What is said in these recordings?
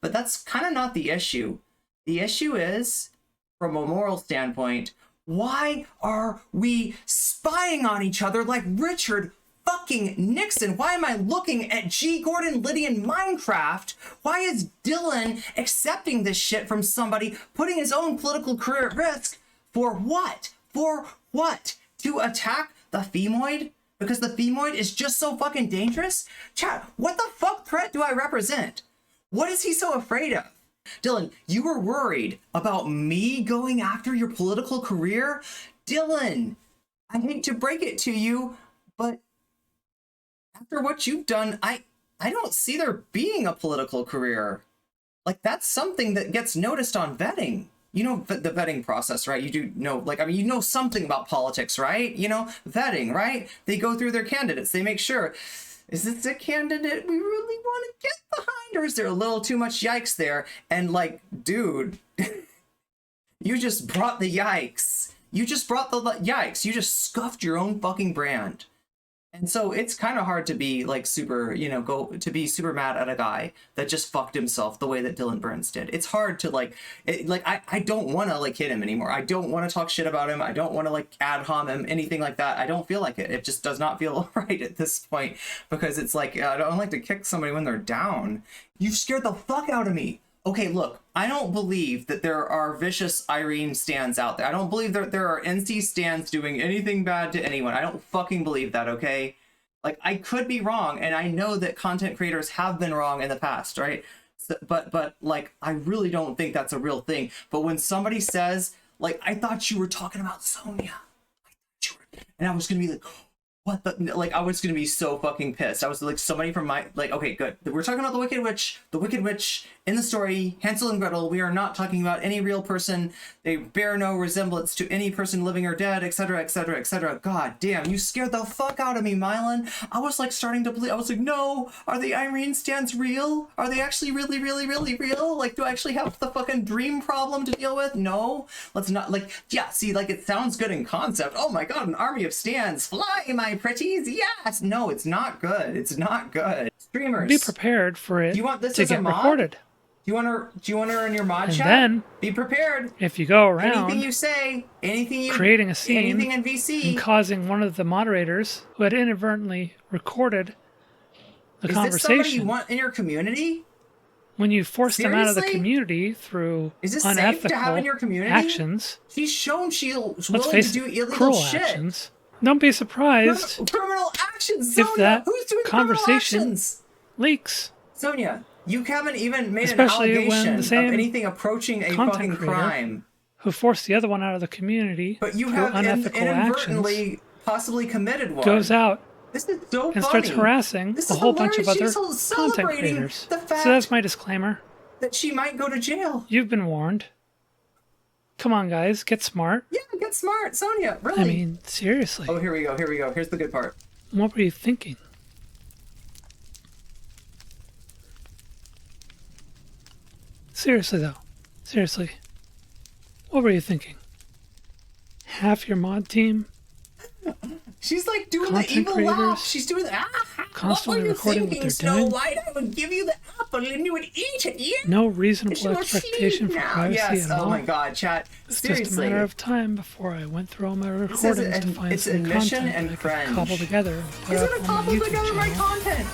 But that's kind of not the issue. The issue is, from a moral standpoint, why are we spying on each other like Richard fucking Nixon? Why am I looking at G. Gordon Liddy in Minecraft? Why is Dylan accepting this shit from somebody, putting his own political career at risk? For what? For what? To attack the femoid? Because the femoid is just so fucking dangerous? Chat, what the fuck threat do I represent? What is he so afraid of? Dylan, you were worried about me going after your political career? Dylan, I hate to break it to you, but after what you've done, I don't see there being a political career. Like, that's something that gets noticed on vetting. You know the vetting process, right? You do know, like, I mean, you know something about politics, right? You know, vetting, right? They go through their candidates. They make sure, is this a candidate we really want to get behind? Or is there a little too much yikes there? And like, dude, you just brought the yikes. You just brought the yikes. You just scuffed your own fucking brand. And so it's kind of hard to be like super, you know, to be super mad at a guy that just fucked himself the way that Dylan Burns did. It's hard to like, I don't want to like hit him anymore. I don't want to talk shit about him. I don't want to like ad hom him, anything like that. I don't feel like it. It just does not feel right at this point, because it's like, I don't like to kick somebody when they're down. You've scared the fuck out of me. Okay, look, I don't believe that there are vicious Irene stans out there. I don't believe that there are NC stans doing anything bad to anyone. I don't fucking believe that, okay? Like, I could be wrong, and I know that content creators have been wrong in the past, right? So, but like, I really don't think that's a real thing. But when somebody says, like, I thought you were talking about Sonia, and I was gonna be like, what the, like, I was gonna be so fucking pissed. I was like, somebody from my, like, okay, good. We're talking about the Wicked Witch in the story, Hansel and Gretel. We are not talking about any real person. They bear no resemblance to any person living or dead, etc., etc., etc. God damn, you scared the fuck out of me, Mylan. I was like starting to believe, I was like, no, are the Irene stans real? Are they actually really, really, really real? Like, do I actually have the fucking dream problem to deal with? No, let's not, like, yeah, see, like, it sounds good in concept. Oh my god, an army of stans. Fly, my pretties, yes. No, it's not good. It's not good. Streamers, be prepared for it. Do you want this to as get a mod? recorded. Do you want her in your mod And chat? then, be prepared. If you go around Anything you say, anything you creating a scene, anything in VC, and causing one of the moderators who had inadvertently recorded the is conversation, this somebody you want in your community? When you force them out of the Seriously? community through Is this unethical safe to have in your community? actions, She's shown she's let's willing face to do it, illegal cruel shit. actions. Don't be surprised Criminal actions, if Sonia. that Who's doing conversation criminal actions? leaks. Sonia, you haven't even made Especially an when allegation the same of anything approaching a content fucking creator crime. Who forced the other one out of the community But you through have unethical inadvertently actions, possibly committed one. goes out This is so and funny. starts harassing This a is whole bunch of hilarious. other She's content celebrating creators. the fact So that's my disclaimer. that she might go to jail. You've been warned. Come on, guys, get smart. Yeah, get smart, Sonia. Really? I mean, seriously. Oh, here we go. Here we go. Here's the good part. What were you thinking? Seriously, though. Seriously. What were you thinking? Half your mod team? She's like doing Content the evil creators laugh. She's doing the constantly what were you recording what thinking, they're Snow doing? White? I would give you the apple and you would eat it. Yeah. No It's reasonable your expectation sleep for now. privacy Yes. at all. Oh my God, chat. It's just a Seriously. matter of time before I went through all my This is recordings to find it's some admission content and that I could cringe. cobble together and put Is up it a on my cobble YouTube together my channel. content?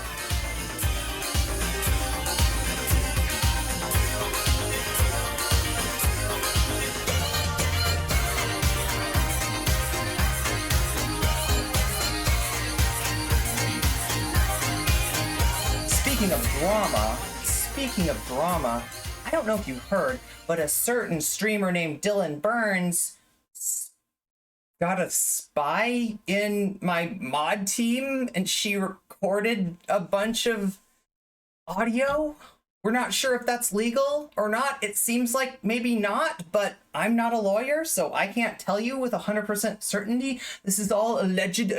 Speaking of drama, I don't know if you heard, but a certain streamer named Dylan Burns got a spy in my mod team and she recorded a bunch of audio. We're not sure if that's legal or not. It seems like maybe not, but I'm not a lawyer, so I can't tell you with 100% certainty. This is all alleged,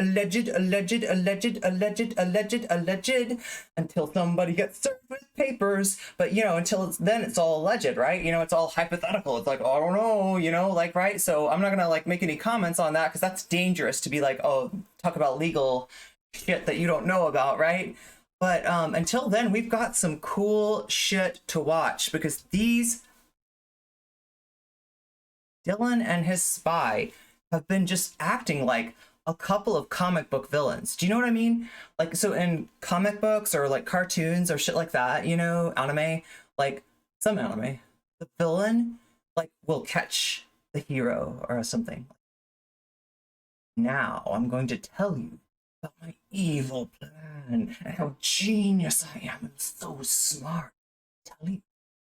until somebody gets served with papers. But, you know, until then it's all alleged, right? You know, it's all hypothetical. It's like, oh, I don't know, you know, like, right? So I'm not gonna like make any comments on that because that's dangerous to be like, oh, talk about legal shit that you don't know about, right? But until then, we've got some cool shit to watch, because these Dylan and his spy have been just acting like a couple of comic book villains. Do you know what I mean? Like, so in comic books or like cartoons or shit like that, you know, anime, like some anime, the villain like will catch the hero or something. Now I'm going to tell you about my evil plan and how genius I am and so smart. Tell you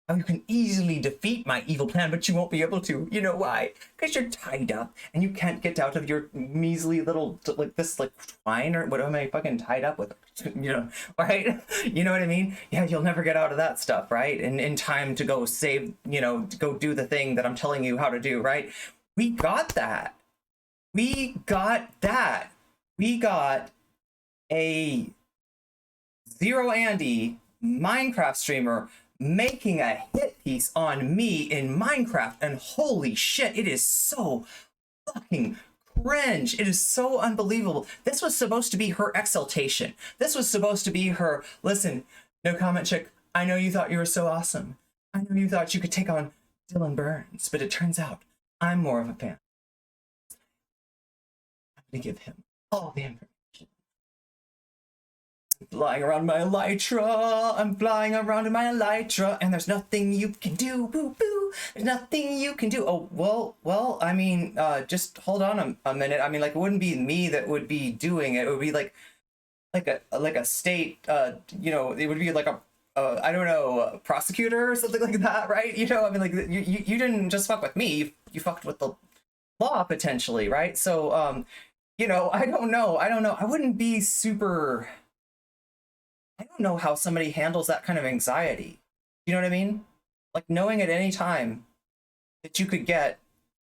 how you can easily defeat my evil plan, but you won't be able to. You know why? Because you're tied up and you can't get out of your measly little, like this, like twine, or what am I fucking tied up with? You know, right? You know what I mean? Yeah, you'll never get out of that stuff, right? And in time to go save, you know, to go do the thing that I'm telling you how to do, right? We got that. We got that. We got a Zero Andy Minecraft streamer making a hit piece on me in Minecraft, and holy shit, it is so fucking cringe. It is so unbelievable. This was supposed to be her exaltation. This was supposed to be her, listen, no comment chick, I know you thought you were so awesome. I know you thought you could take on Dylan Burns, but it turns out I'm more of a fan. I'm gonna give him all the information. Flying around my elytra, I'm flying around in my elytra, and there's nothing you can do, boo boo. There's nothing you can do. Oh well. I mean, just hold on a minute. I mean, like, it wouldn't be me that would be doing it. It would be like a state. You know, it would be like a I don't know, a prosecutor or something like that, right? You know, I mean, like, you didn't just fuck with me. You fucked with the law potentially, right? So you know, I don't know. I wouldn't be super. I don't know how somebody handles that kind of anxiety. You know what I mean? Like, knowing at any time that you could get,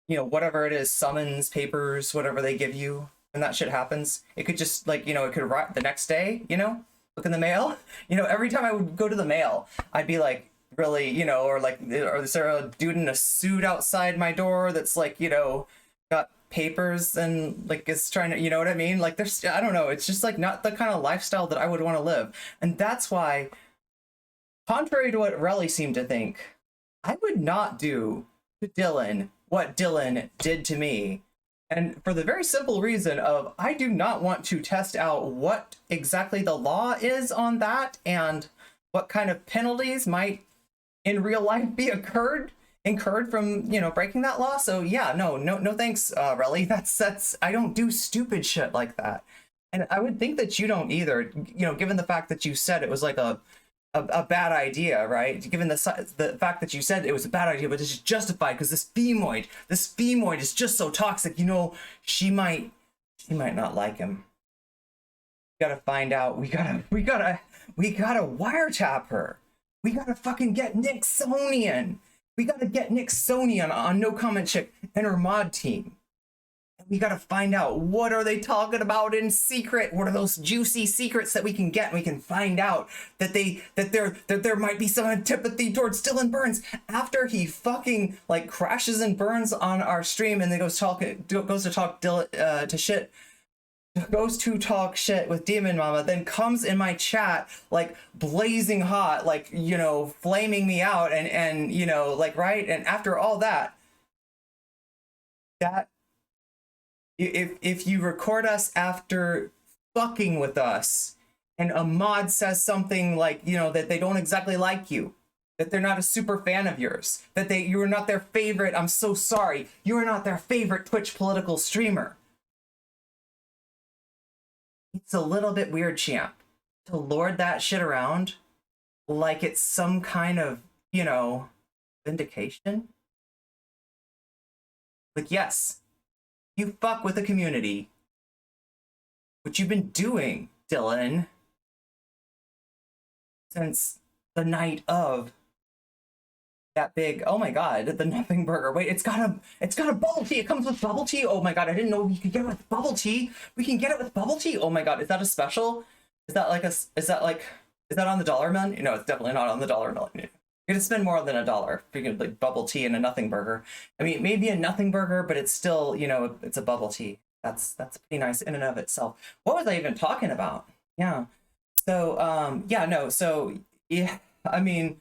you know, whatever it is, summons, papers, whatever they give you, and that shit happens. It could just, like, you know, it could arrive the next day, you know, look in the mail. You know, every time I would go to the mail, I'd be like, really, you know, or like, or is there a dude in a suit outside my door that's like, you know, got papers and like is trying to, you know what I mean? Like, there's, I don't know, it's just like not the kind of lifestyle that I would want to live. And that's why, contrary to what Relly seemed to think, I would not do to Dylan what Dylan did to me. And for the very simple reason of, I do not want to test out what exactly the law is on that and what kind of penalties might in real life be incurred from, you know, breaking that law. So yeah, no thanks, Relly. That's I don't do stupid shit like that. And I would think that you don't either, you know, given the fact that you said it was like a bad idea, right? Given the fact that you said it was a bad idea, but it's justified because this femoid is just so toxic, you know, she might not like him. We gotta find out. We gotta wiretap her. We gotta fucking get Nixonian. We gotta get Nixonian on No Comment Chick and her mod team. And we gotta find out, what are they talking about in secret? What are those juicy secrets that we can get? And we can find out that there might be some antipathy towards Dylan Burns after he fucking like crashes and burns on our stream, and then goes to talk shit with Demon Mama, then comes in my chat like blazing hot, like, you know, flaming me out, and you know, like, right? And after all that if you record us after fucking with us and a mod says something like, you know, that they don't exactly like you, that they're not a super fan of yours, that you are not their favorite, I'm so sorry, you are not their favorite Twitch political streamer. It's a little bit weird, champ, to lord that shit around like it's some kind of, you know, vindication. Like, yes, you fuck with the community, which you've been doing, Dylan, since the night of that big, oh my god, the nothing burger. Wait, it's got a bubble tea. It comes with bubble tea. Oh my god, I didn't know you could get it with bubble tea. We can get it with bubble tea. Oh my god, is that a special? Is that on the dollar menu? No, it's definitely not on the dollar menu. You're gonna spend more than $1 if you can, like, bubble tea and a nothing burger. I mean, maybe a nothing burger, but it's still, you know, it's a bubble tea. That's pretty nice in and of itself. What was I even talking about? Yeah. So yeah, no, so yeah, I mean,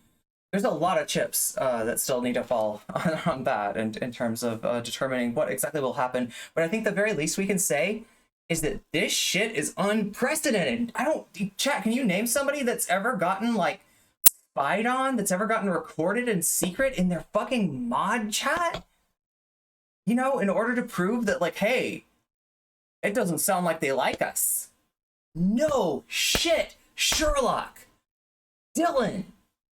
there's a lot of chips that still need to fall on that, and in terms of determining what exactly will happen. But I think the very least we can say is that this shit is unprecedented. I don't, chat, can you name somebody that's ever gotten like spied on, that's ever gotten recorded in secret in their fucking mod chat? You know, in order to prove that, like, hey, it doesn't sound like they like us. No shit, Sherlock. Dylan,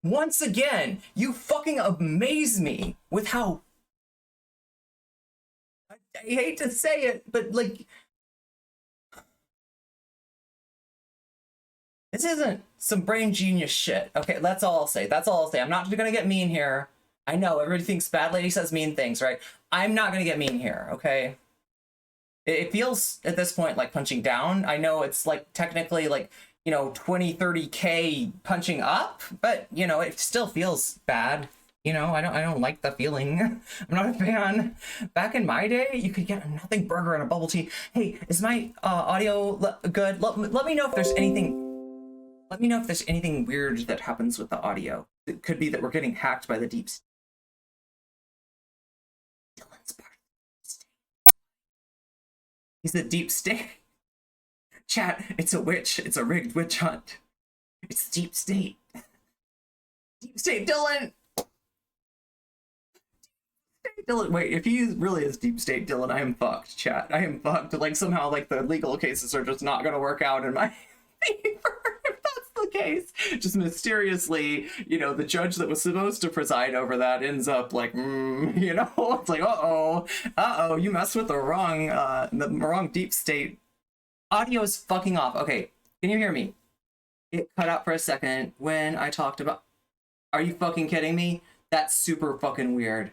once again, you fucking amaze me with how, I hate to say it, but like, this isn't some brain genius shit. Okay, that's all I'll say. That's all I'll say. I'm not gonna get mean here. I know everybody thinks Bad Lady says mean things, right? I'm not gonna get mean here, okay? It feels at this point like punching down. I know it's like technically like, you know, 20, 30K punching up, but you know, it still feels bad. You know, I don't like the feeling. I'm not a fan. Back in my day, you could get a nothing burger and a bubble tea. Hey, is my audio good? Let me know if there's anything. Let me know if there's anything weird that happens with the audio. It could be that we're getting hacked by the deep state. Dylan's part of the state. He's the deep state. Chat, it's a witch. It's a rigged witch hunt. It's deep state. Deep state, Dylan! Dylan, wait, if he really is deep state, Dylan, I am fucked, chat. I am fucked. Like, somehow, like, the legal cases are just not gonna work out in my favor. If that's the case. Just mysteriously, you know, the judge that was supposed to preside over that ends up like, you know, it's like, uh-oh, you messed with the wrong deep state. Audio's fucking off. Okay, can you hear me? It cut out for a second when I talked about... Are you fucking kidding me? That's super fucking weird.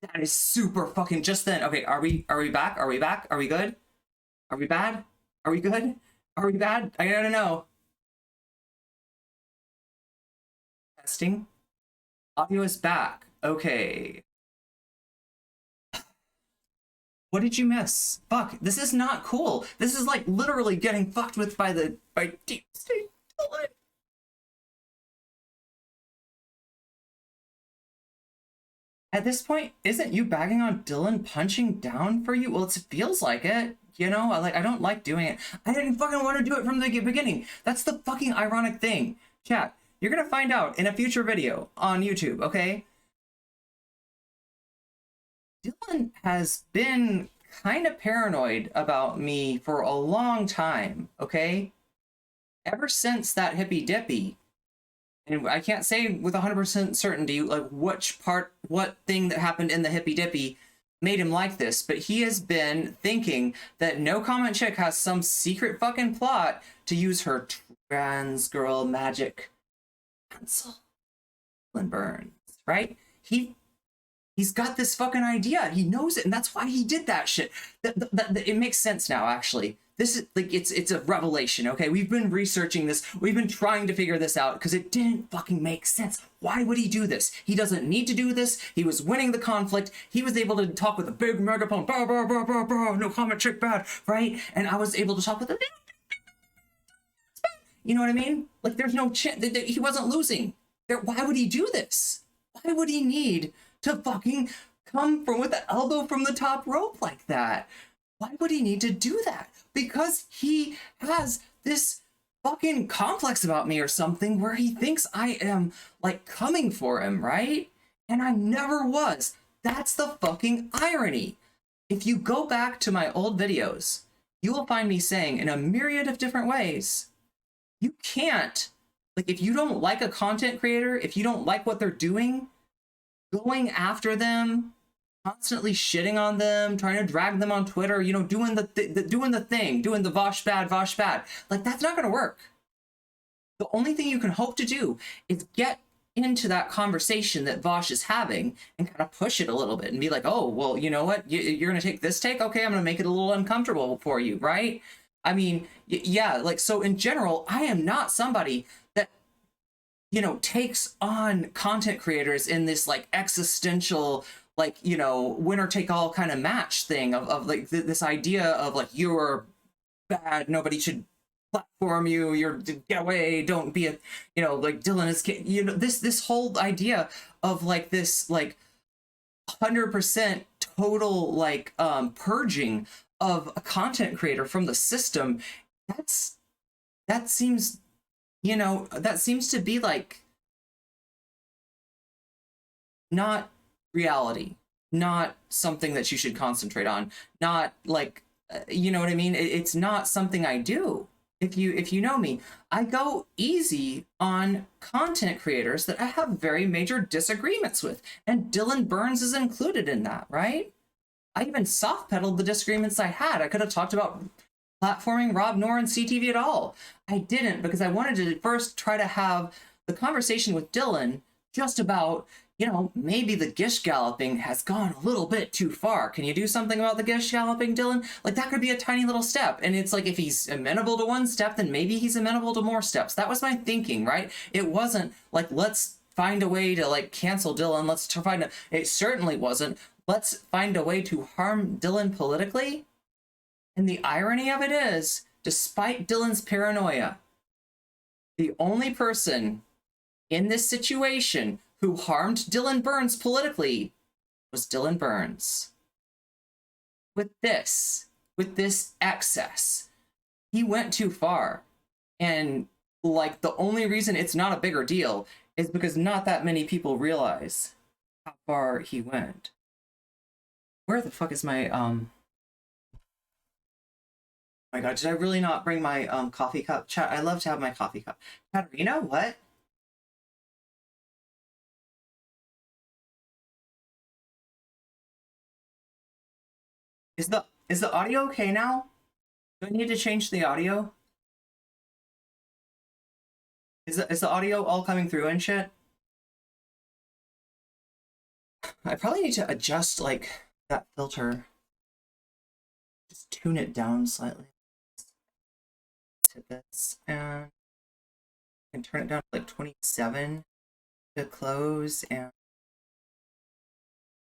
That is super fucking just then. Okay, are we back? Are we back? Are we good? Are we bad? Are we good? Are we bad? I gotta know. Testing. Audio is back. Okay. What did you miss? Fuck, this is not cool. This is like literally getting fucked with by deep state. At this point, isn't you bagging on Dylan punching down for you? Well, it feels like it. You know, I don't like doing it. I didn't fucking want to do it from the beginning. That's the fucking ironic thing. Chat, you're gonna find out in a future video on YouTube, okay? Dylan has been kind of paranoid about me for a long time, okay? Ever since that hippy dippy. And I can't say with 100% certainty, like, what thing that happened in the hippy dippy made him like this, but he has been thinking that nocommentchick has some secret fucking plot to use her trans girl magic pencil and Burns, right? He's got this fucking idea. He knows it, and that's why he did that shit. It makes sense now, actually. This is like, it's a revelation, okay? We've been researching this. We've been trying to figure this out because it didn't fucking make sense. Why would he do this? He doesn't need to do this. He was winning the conflict. He was able to talk with a big megaphone. Bah, bah, bah, bah, bah, nocommentchick bad, right? And I was able to talk with a... You know what I mean? Like, there's no chance. He wasn't losing. Why would he do this? Why would he need to fucking come from with the elbow from the top rope like that? Why would he need to do that? Because he has this fucking complex about me or something where he thinks I am, like, coming for him, right? And I never was. That's the fucking irony. If you go back to my old videos, you will find me saying in a myriad of different ways, you can't, like, if you don't like a content creator, if you don't like what they're doing, going after them, constantly shitting on them, trying to drag them on Twitter, you know, doing the thing, doing the Vosh bad, like, that's not gonna work. The only thing you can hope to do is get into that conversation that Vosh is having and kind of push it a little bit and be like, oh, well, you know what, you're gonna take this take? Okay, I'm gonna make it a little uncomfortable for you, right? I mean, yeah, like, so in general, I am not somebody that, you know, takes on content creators in this, like, existential, like, you know, winner take all kind of match thing of like this idea of like, you're bad, nobody should platform you, you're get away, don't be a, you know, like Dylan is, you know, this whole idea of like this like 100% total like purging of a content creator from the system, that seems, you know, that seems to be like not reality, not something that you should concentrate on, not like you know what I mean? It's not something I do. If you know me, I go easy on content creators that I have very major disagreements with, and Dylan Burns is included in that, right? I even soft pedaled the disagreements I had. I could have talked about platforming Rob Nor and CTV at all. I didn't, because I wanted to first try to have the conversation with Dylan just about, you know, maybe the gish galloping has gone a little bit too far. Can you do something about the gish galloping, Dylan? Like, that could be a tiny little step. And it's like, if he's amenable to one step, then maybe he's amenable to more steps. That was my thinking, right? It wasn't like, let's find a way to like cancel Dylan. Let's find a, it certainly wasn't, let's find a way to harm Dylan politically. And the irony of it is, despite Dylan's paranoia, the only person in this situation who harmed Dylan Burns politically was Dylan Burns. With this excess, he went too far. And like, the only reason it's not a bigger deal is because not that many people realize how far he went. Where the fuck is my my god, did I really not bring my coffee cup? Chat, I love to have my coffee cup. Katarina, what? Is the audio okay now? Do I need to change the audio? Is the audio all coming through and shit? I probably need to adjust like that filter. Just tune it down slightly. To this, and I can turn it down to like 27 to close and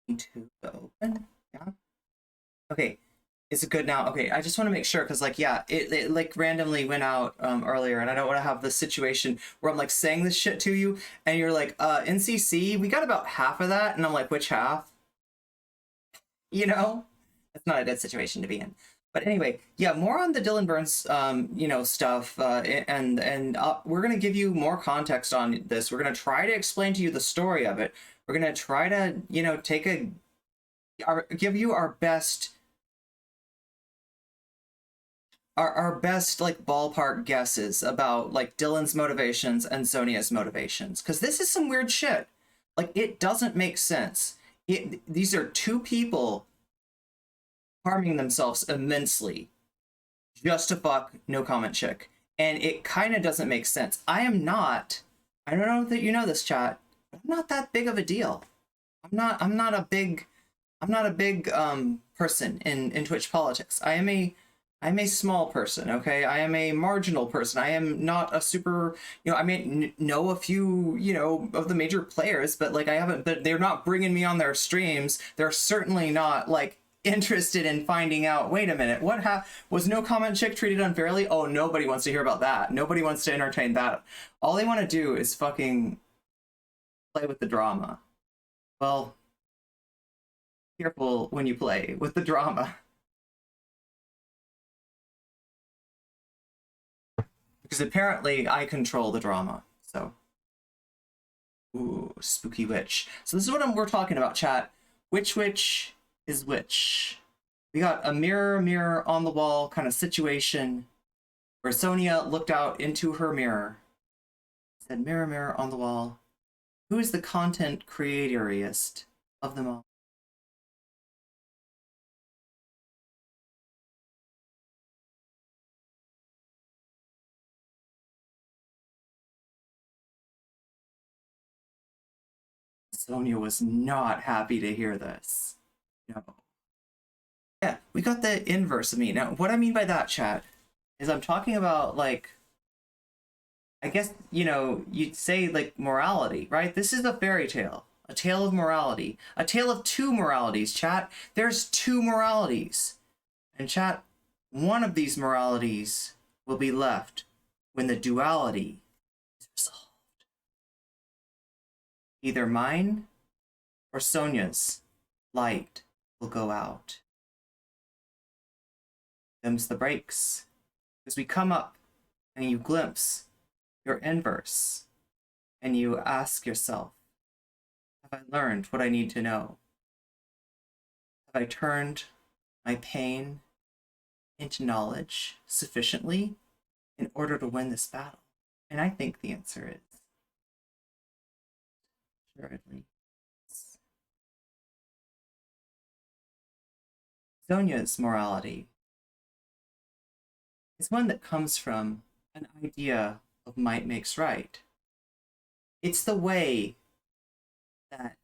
22 to open. Yeah. Okay. Is it good now? Okay, I just want to make sure, because like, yeah, it like randomly went out earlier, and I don't want to have the situation where I'm like saying this shit to you and you're like, NCC, we got about half of that, and I'm like, which half? You know? That's not a good situation to be in. But anyway, yeah, more on the Dylan Burns, you know, stuff, and we're gonna give you more context on this. We're gonna try to explain to you the story of it. We're gonna try to, you know, give you our best, our best like ballpark guesses about like Dylan's motivations and Sonia's motivations, because this is some weird shit. Like, it doesn't make sense. These are two people harming themselves immensely just to fuck nocommentchick, and it kind of doesn't make sense. I don't know that you know this, chat, but I'm not that big of a deal. I'm not a big person in Twitch politics. I'm a small person, okay? I am a marginal person. I am not a super, you know, I may know a few, you know, of the major players, but like, but they're not bringing me on their streams. They're certainly not like interested in finding out, wait a minute, was nocommentchick treated unfairly? Oh, nobody wants to hear about that. Nobody wants to entertain that. All they want to do is fucking play with the drama. Well, careful when you play with the drama. Because apparently I control the drama, so. Ooh, spooky witch. So this is what we're talking about, chat. Which witch is which? We got a mirror on the wall kind of situation where Sonia looked out into her mirror, said, mirror on the wall, who is the content creatoriest of them all? Sonia was not happy to hear this. No. Yeah, we got the inverse of me. Now, what I mean by that, chat, is I'm talking about, like, I guess, you know, you'd say, like, morality, right? This is a fairy tale. A tale of morality. A tale of two moralities, chat. There's two moralities. And chat, one of these moralities will be left when the duality is resolved. Either mine or Sonia's light will go out. Them's the breaks. As we come up and you glimpse your inverse and you ask yourself, have I learned what I need to know? Have I turned my pain into knowledge sufficiently in order to win this battle? And I think the answer is assuredly. Sonia's morality is one that comes from an idea of might makes right. It's the way that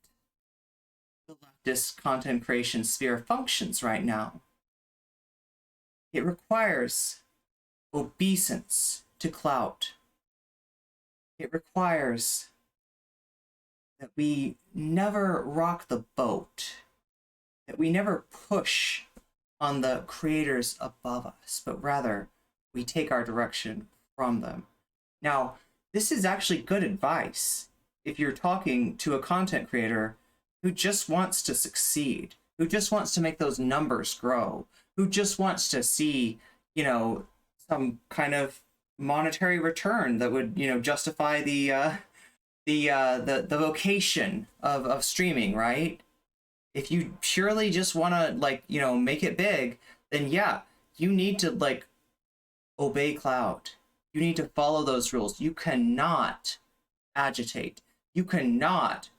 the leftist content creation sphere functions right now. It requires obeisance to clout. It requires that we never rock the boat, that we never push on the creators above us, but rather we take our direction from them. Now, this is actually good advice if you're talking to a content creator who just wants to succeed, who just wants to make those numbers grow, who just wants to see, you know, some kind of monetary return that would, you know, justify the vocation of streaming, right? If you purely just want to, like, you know, make it big, then yeah, you need to, like, obey cloud. You need to follow those rules. You cannot agitate. You cannot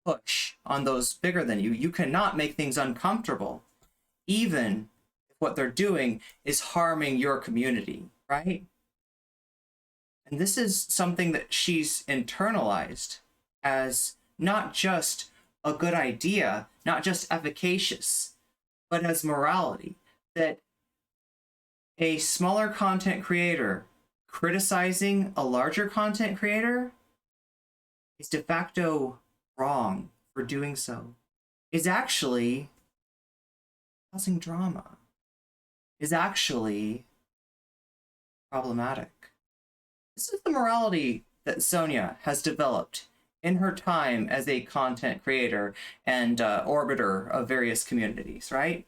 push on those bigger than you. You cannot make things uncomfortable, even if what they're doing is harming your community, right? And this is something that she's internalized as not just a good idea, not just efficacious, but as morality. That a smaller content creator criticizing a larger content creator is de facto wrong for doing so, is actually causing drama, is actually problematic. This is the morality that Sonia has developed in her time as a content creator and orbiter of various communities, right?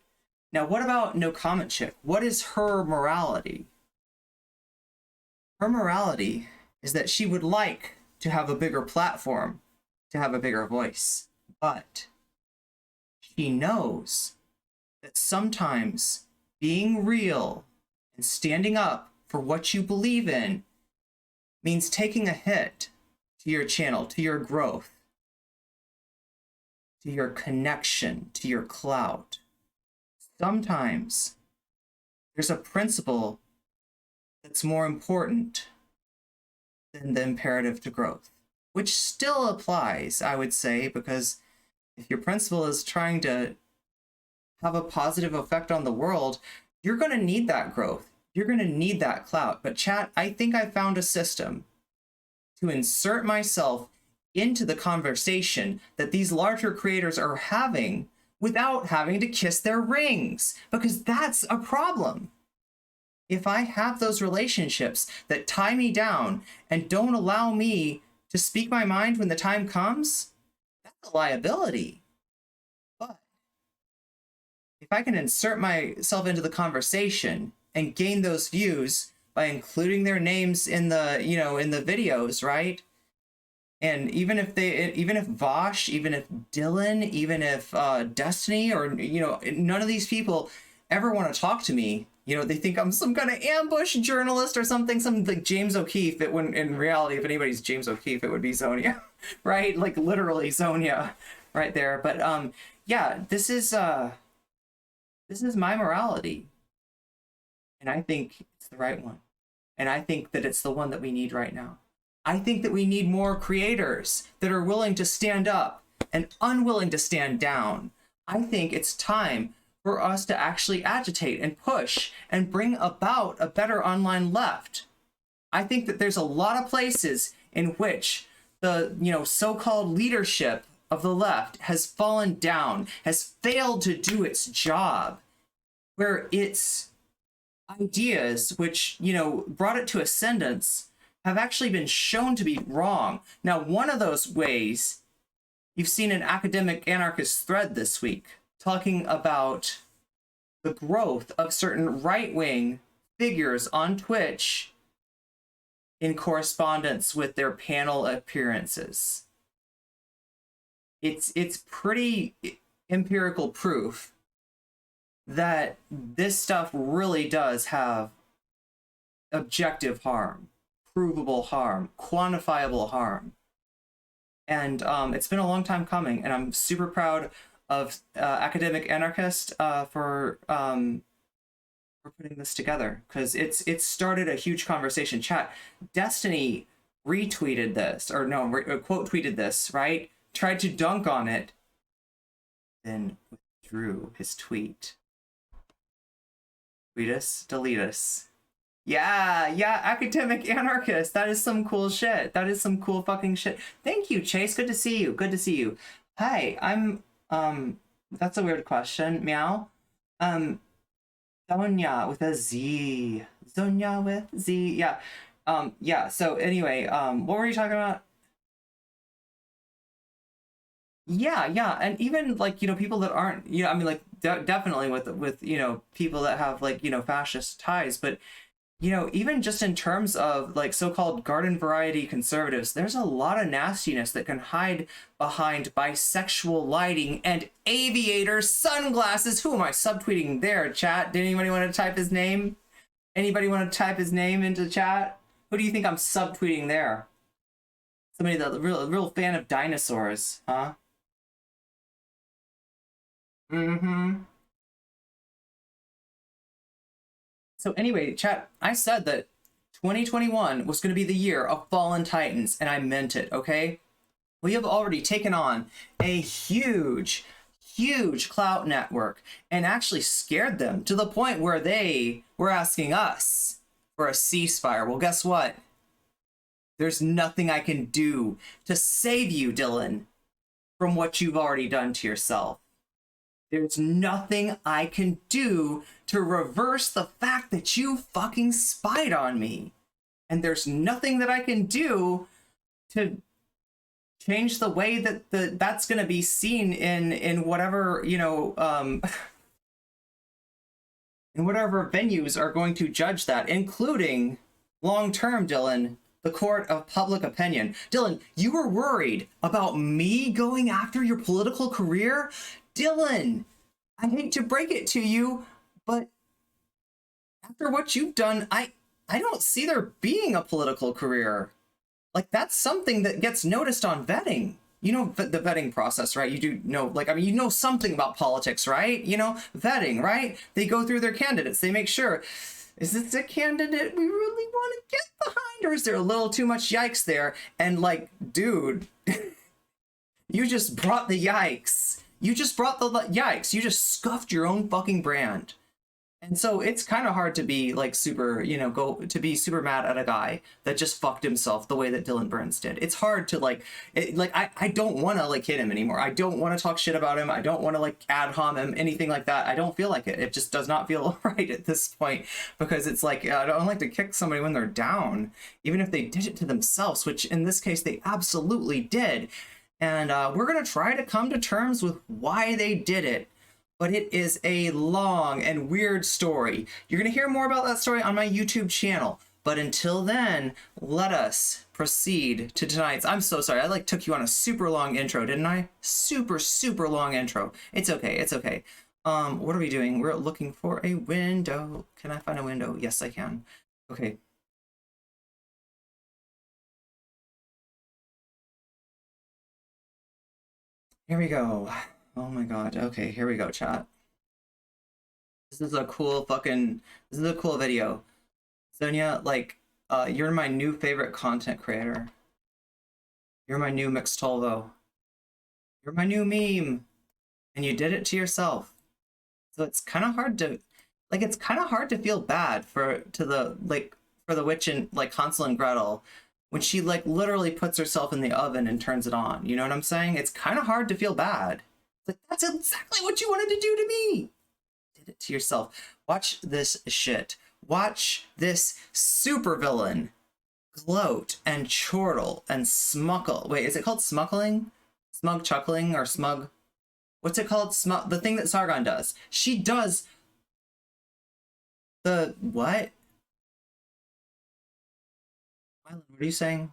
Now, what about nocommentchick? What is her morality? Her morality is that she would like to have a bigger platform, to have a bigger voice, but she knows that sometimes being real and standing up for what you believe in means taking a hit to your channel, to your growth, to your connection, to your clout. Sometimes there's a principle that's more important than the imperative to growth, which still applies, I would say, because if your principle is trying to have a positive effect on the world, you're going to need that growth. You're going to need that clout. But chat, I think I found a system to insert myself into the conversation that these larger creators are having without having to kiss their rings, because that's a problem. If I have those relationships that tie me down and don't allow me to speak my mind when the time comes, that's a liability. But if I can insert myself into the conversation and gain those views by including their names in the, you know, in the videos, right? And even if Vosh, even if Dylan, even if Destiny, or, you know, none of these people ever want to talk to me, you know, they think I'm some kind of ambush journalist or something, some like James O'Keefe. It wouldn't, in reality, if anybody's James O'Keefe, it would be Sonia, right? Like literally Sonia right there. But yeah, this is my morality. And I think it's the right one. And I think that it's the one that we need right now. I think that we need more creators that are willing to stand up and unwilling to stand down. I think it's time for us to actually agitate and push and bring about a better online left. I think that there's a lot of places in which the, you know, so-called leadership of the left has fallen down, has failed to do its job, where it's ideas which, you know, brought it to ascendance have actually been shown to be wrong. Now, one of those ways, you've seen an academic anarchist thread this week talking about the growth of certain right-wing figures on Twitch in correspondence with their panel appearances. It's pretty empirical proof that this stuff really does have objective harm, provable harm, quantifiable harm. And it's been a long time coming, and I'm super proud of academic anarchist for putting this together, because it's started a huge conversation. Chat, Destiny retweeted this, or no, quote tweeted this, right? Tried to dunk on it, then withdrew his tweet. Tweet us, delete us. Yeah, academic anarchist. That is some cool shit. That is some cool fucking shit. Thank you, Chase. Good to see you. Good to see you. Hi, I'm that's a weird question. Meow. Zonya with a Z. Zonya with Z. Yeah. Yeah, so anyway, what were you talking about? Yeah, and even like, you know, people that aren't, you know, I mean, like definitely with you know, people that have like, you know, fascist ties, but you know, even just in terms of like so-called garden variety conservatives, there's a lot of nastiness that can hide behind bisexual lighting and aviator sunglasses. Who am I subtweeting there, chat? Did anybody want to type his name? Anybody want to type his name into chat? Who do you think I'm subtweeting there? Somebody that's a real fan of dinosaurs, huh? Mm-hmm. So anyway, chat, I said that 2021 was going to be the year of Fallen Titans, and I meant it, okay? We have already taken on a huge clout network and actually scared them to the point where they were asking us for a ceasefire. Well, guess what? There's nothing I can do to save you, Dylan, from what you've already done to yourself. There's nothing I can do to reverse the fact that you fucking spied on me. And there's nothing that I can do to change the way that that's going to be seen in whatever, you know, in whatever venues are going to judge that, including long-term, Dylan, the court of public opinion. Dylan, you were worried about me going after your political career? Dylan, I hate to break it to you, but after what you've done, I don't see there being a political career. Like, that's something that gets noticed on vetting. You know, the vetting process, right? You do know, like, I mean, you know something about politics, right? You know, vetting, right? They go through their candidates. They make sure, is this a candidate we really want to get behind? Or is there a little too much yikes there? And like, dude, you just brought the yikes. You just brought the yikes. You just scuffed your own fucking brand. And so it's kind of hard to be like super, you know, be super mad at a guy that just fucked himself the way that Dylan Burns did. It's hard to like, I don't want to like hit him anymore. I don't want to talk shit about him. I don't want to like ad hom him, anything like that. I don't feel like it. It just does not feel right at this point, because it's like, I don't like to kick somebody when they're down, even if they did it to themselves, which in this case they absolutely did. And we're going to try to come to terms with why they did it. But it is a long and weird story. You're going to hear more about that story on my YouTube channel. But until then, let us proceed to tonight's. I'm so sorry. I like took you on a super long intro, didn't I? Super long intro. It's okay. It's okay. What are we doing? We're looking for a window. Can I find a window? Yes, I can. Okay. Here we go. Oh my god. Okay, here we go, chat. This is a cool video. Sonia, like, you're my new favorite content creator. You're my new Mixtolvo. You're my new meme. And you did it to yourself. So it's kind of hard to, like, it's kind of hard to feel bad for the witch in, like, Hansel and Gretel, when she like literally puts herself in the oven and turns it on. You know what I'm saying? It's kind of hard to feel bad. It's like, that's exactly what you wanted to do to me. Did it to yourself. Watch this shit. watch this supervillain gloat and chortle and smuckle. Wait, is it called smuckling? Smug chuckling or smug? What's it called? The thing that Sargon does. She does the what? Mylon, what are you saying?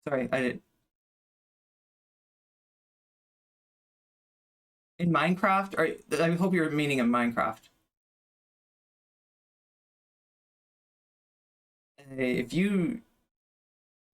Sorry, I did. In Minecraft? Or I hope you're meaning in Minecraft. If you...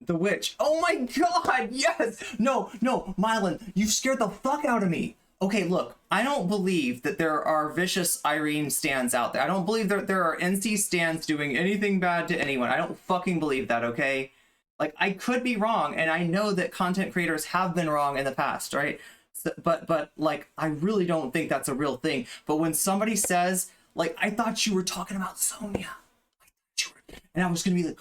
The witch. Oh my god, yes! No, Mylon, you scared the fuck out of me. Okay, look, I don't believe that there are vicious Irene stands out there. I don't believe that there are NC stands doing anything bad to anyone. I don't fucking believe that, okay? Like, I could be wrong, and I know that content creators have been wrong in the past, right? So, but like, I really don't think that's a real thing. But when somebody says, like, I thought you were talking about Sonia. And I was gonna be like,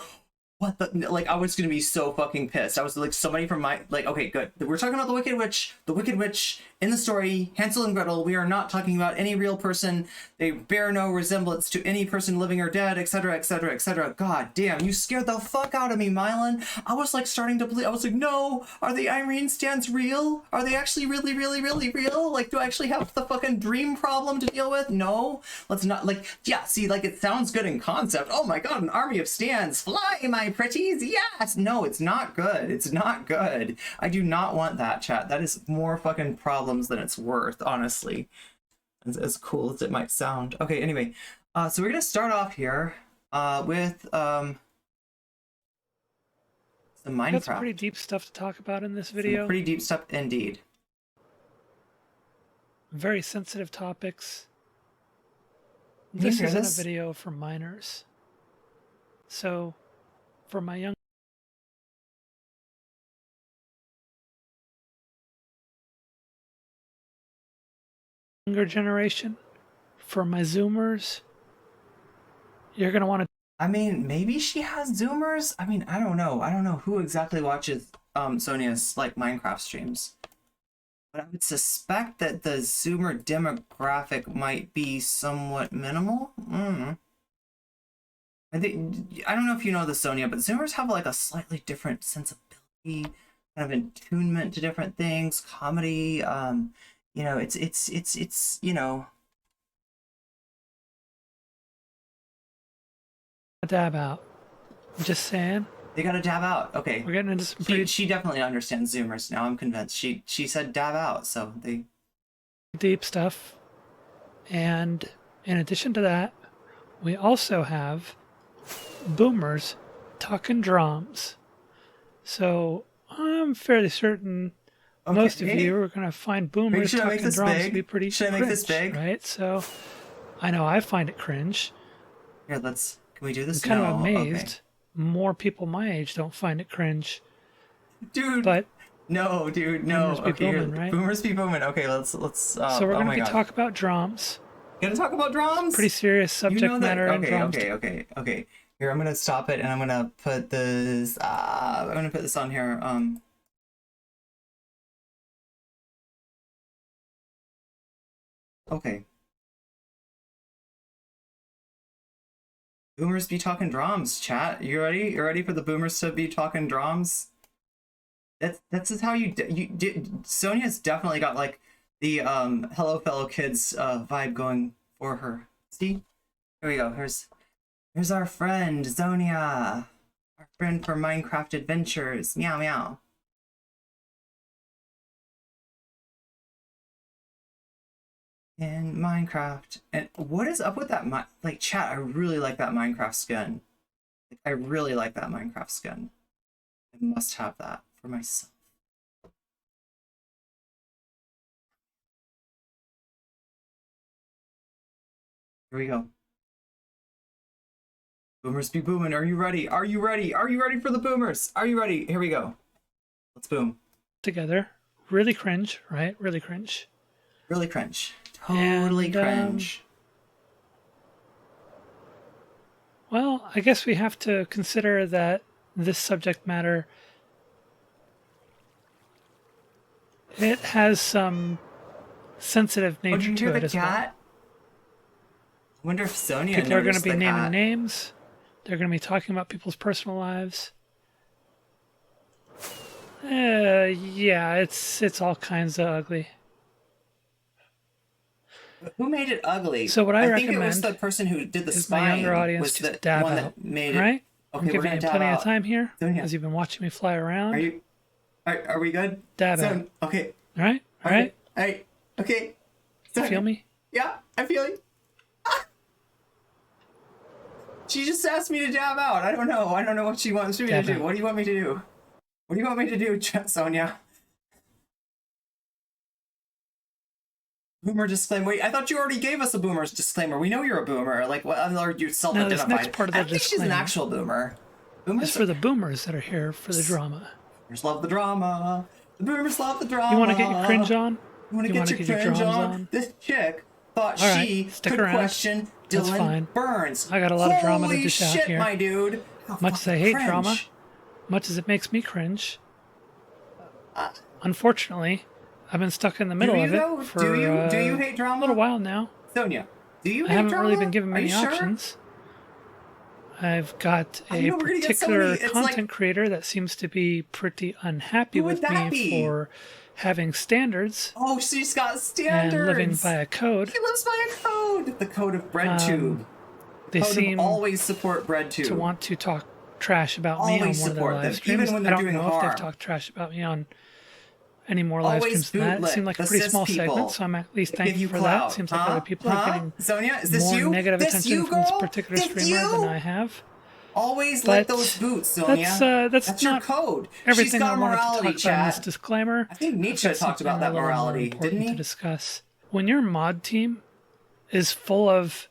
what the, like, I was gonna be so fucking pissed. I was like, somebody from my, like, okay, good. We're talking about the Wicked Witch in the story, Hansel and Gretel. We are not talking about any real person. They bear no resemblance to any person living or dead, etc., etc., etc. God damn, you scared the fuck out of me, Mylon. I was like starting to believe, I was like, no, are the Irene stands real? Are they actually really, really, really real? Like, do I actually have the fucking dream problem to deal with? No, let's not, like, yeah, see, like, it sounds good in concept. Oh my god, an army of stands, fly, my pretties, yes! No, it's not good. It's not good. I do not want that, chat. That is more fucking problems than it's worth, honestly. As cool as it might sound. Okay, anyway, so we're gonna start off here with some Minecraft. Got some pretty deep stuff to talk about in this video. Some pretty deep stuff indeed. Very sensitive topics. This isn't a video for minors. So, for my younger generation, for my Zoomers, you're going to want to... I mean, maybe she has Zoomers? I mean, I don't know. I don't know who exactly watches Sonia's, like, Minecraft streams. But I would suspect that the Zoomer demographic might be somewhat minimal. I don't know if you know this, Sonia, but Zoomers have like a slightly different sensibility, kind of attunement to different things, comedy. You know, it's you know. Dab out. I'm just saying. They gotta dab out. Okay. We're getting into some pretty... She definitely understands Zoomers now. I'm convinced. She said dab out, so they... deep stuff. And in addition to that, we also have boomers talking drums. So I'm fairly certain most of you are going to find boomers talking drums to be pretty Should I make this big? Right? So I know I find it cringe. Here, can we do this? I'm kind of amazed. Okay. More people my age don't find it cringe. Dude. But no, dude, no. Boomers be booming, right? Boomers be booming. Okay, let's. So we're going to talk about drums. Gonna talk about drums? Pretty serious subject matter in drums. Okay. Here, I'm gonna stop it and I'm gonna put this. I'm gonna put this on here. Okay. Boomers be talking drums, chat. You ready? You ready for the boomers to be talking drums? That's just how you Sonia's definitely got like the hello fellow kids vibe going for her. See? Here we go. Here's our friend Sonia, our friend for Minecraft Adventures. Meow meow. In Minecraft. And what is up with that? Like, chat, I really like that Minecraft skin. Like, I really like that Minecraft skin. I must have that for myself. Here we go. Boomers be booming. Are you ready? Are you ready? Are you ready for the boomers? Are you ready? Here we go. Let's boom. Together. Really cringe, right? Really cringe. Really cringe. Totally cringe. Well, I guess we have to consider that this subject matter, it has some sensitive nature to it as well. wonder if Sonia People are going to noticed be the naming cat. names. They're going to be talking about people's personal lives. Yeah, it's all kinds of ugly. Who made it ugly? So what I think it was recommend the person who did the is my younger spying audience was just the dab one out. that made All it. right? Okay, I'm we're giving gonna you dab plenty out. of time here Sonia, as you've been watching me fly around. are you? Are we good? Dab out. Okay. All right? All right? Hey. Okay. You feel me? Yeah, I feel you. Ah! She just asked me to dab out. I don't know. I don't know what she wants me to Dab do. out. What do you want me to do? What do you want me to do, Sonia? Boomer disclaimer. Wait, I thought you already gave us a boomer's disclaimer. We know you're a boomer. Like, what? Or you self-identified. No, this next part of the I don't think she's an disclaimer actual boomer. It's Boomers, for the boomers that are here for the drama. boomers love the drama. The boomers love the drama. You want to get your cringe on? You want to wanna get your cringe drums on? This chick thought All right, she stick could around. question That's Dylan fine. Burns. I got a lot of drama to Holy dish out shit, here. my dude. How Much as I fucking hate cringe. drama, much as it makes me cringe, unfortunately, I've been stuck in the middle of though? it for Do you hate drama? a little while now. Sonia, do you I hate haven't drama? really been given Are many you sure? options. I've got I a know we're gonna get particular somebody- it's content like- creator that seems to be pretty unhappy Who would with that me be? for having standards Oh, she's got standards. and living by a code. She lives by a code. The code of BreadTube. They Code seem of always support BreadTube. to want to talk trash about me on Always one of their support live them, streams. even when they're I don't doing know if harm. they've talked trash about me on any more live Always streams than that. It bootlick seemed like a the pretty cis small people segment, so I'm at least that give thankful you for clout. that. Seems like other people are getting Sonia, is this more you? negative This attention you, from this girl? particular This streamer you? than I have. Always But lick those boots, Sonia. that's your not code. everything She's got I a wanted to talk morality, about in this chat. disclaimer. I think I've Nietzsche got talked about something that a little more morality, important didn't he? to discuss. When your mod team is full of,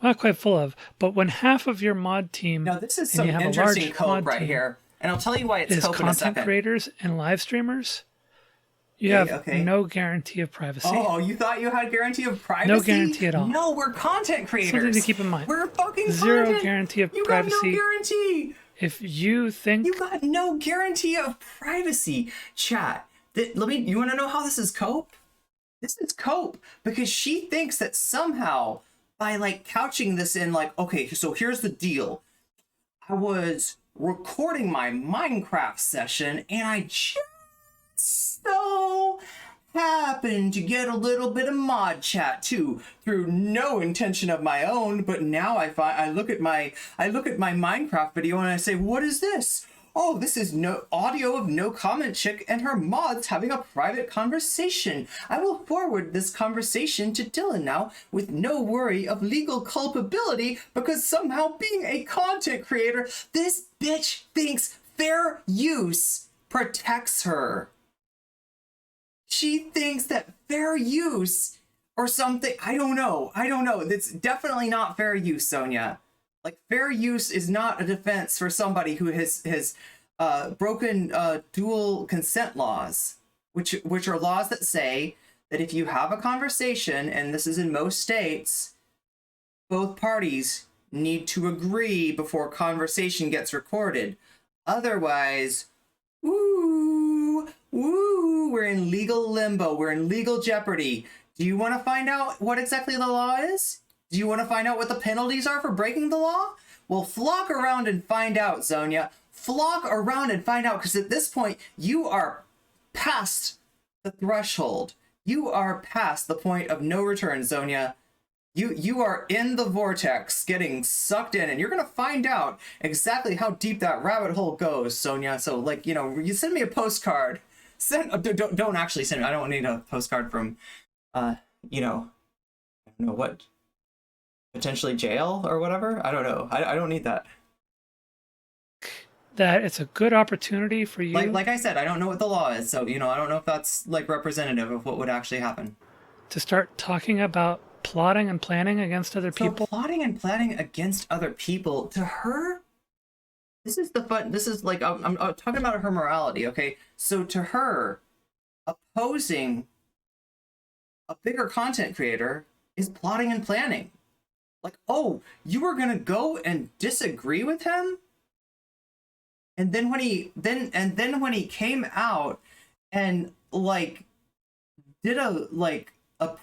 not quite full of, but when half of your mod team Now, this is and some you have a interesting large cope mod right team here. And I'll tell you why it's is cope in a content second. creators and live streamers, you Okay, have okay. no guarantee of privacy. Oh, you thought you had guarantee of privacy? No guarantee at all. No, we're content creators. Something to keep in mind. We're fucking Zero content. guarantee of you privacy. got no guarantee. If you think You got no guarantee of privacy, chat. You want to know how this is cope? This is cope because she thinks that somehow by like couching this in like, okay, so here's the deal. I was recording my Minecraft session and I just so happened to get a little bit of mod chat too through no intention of my own, but now I look at my Minecraft video and I say, what is this? Oh, this is no audio of nocommentchick and her mods having a private conversation. I will forward this conversation to Dylan now with no worry of legal culpability because somehow being a content creator, this bitch thinks fair use protects her. She thinks that fair use or something, I don't know. It's definitely not fair use, Sonia. Like, fair use is not a defense for somebody who has broken dual consent laws, which are laws that say that if you have a conversation, and this is in most states, both parties need to agree before conversation gets recorded. Otherwise, we're in legal limbo. We're in legal jeopardy. Do you want to find out what exactly the law is? Do you want to find out what the penalties are for breaking the law? Well, flock around and find out, Zonia. Flock around and find out, because at this point, you are past the threshold. You are past the point of no return, Zonia. You are in the vortex, getting sucked in, and you're going to find out exactly how deep that rabbit hole goes, Sonia. So, like, you send me a postcard. Don't actually send me. I don't need a postcard from, I don't know what, potentially jail or whatever. I don't know. I don't need that. that it's a good opportunity for you, Like I said, I don't know what the law is, so I don't know if that's like representative of what would actually happen. to start talking about plotting and planning against other people. So plotting and planning against other people, to her, this is the fun. This is like I'm talking about her morality. Okay, so to her, opposing a bigger content creator is plotting and planning. Like, oh, you were gonna go and disagree with him, and then when he came out and like did a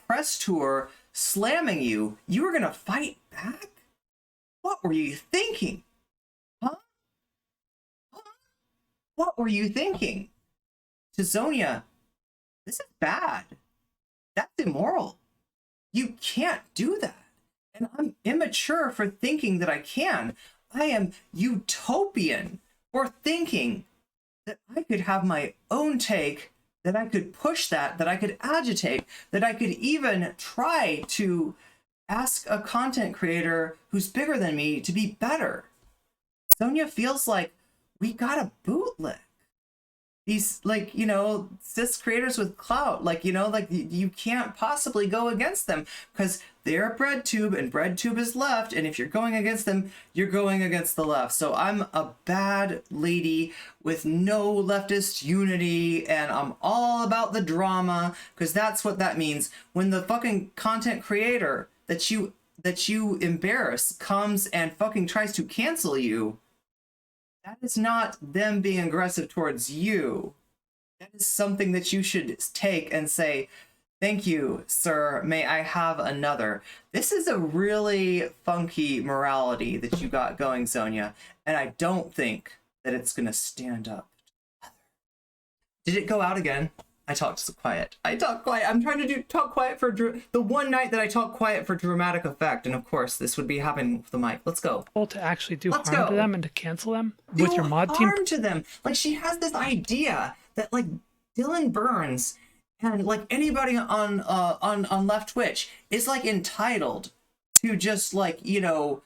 press tour slamming you, you were gonna fight back? What were you thinking? Huh? What were you thinking? To Sonya, this is bad. That's immoral. You can't do that. And I'm immature for thinking that I can. I am utopian for thinking that I could have my own take, that I could push that I could agitate, that I could even try to ask a content creator who's bigger than me to be better. Sonya feels like we got a bootleg. These, like, you know, cis creators with clout, like, you know, like you can't possibly go against them because they're a bread tube and bread tube is left. And if you're going against them, you're going against the left. So I'm a bad lady with no leftist unity, and I'm all about the drama because that's what that means. When the fucking content creator that you embarrass comes and fucking tries to cancel you, that is not them being aggressive towards you. That is something that you should take and say, thank you, sir. May I have another? This is a really funky morality that you got going, Sonya. And I don't think that it's going to stand up. Did it go out again? I talked so quiet. I talk quiet. I'm trying to talk quiet for the one night that I talk quiet for dramatic effect. And of course, this would be happening with the mic. Let's go. To actually do harm to them and to cancel them with your mod team. Harm to them. Like, she has this idea that, like, Dylan Burns and, like, anybody on LeftTwitch is, like, entitled to just, like, you know,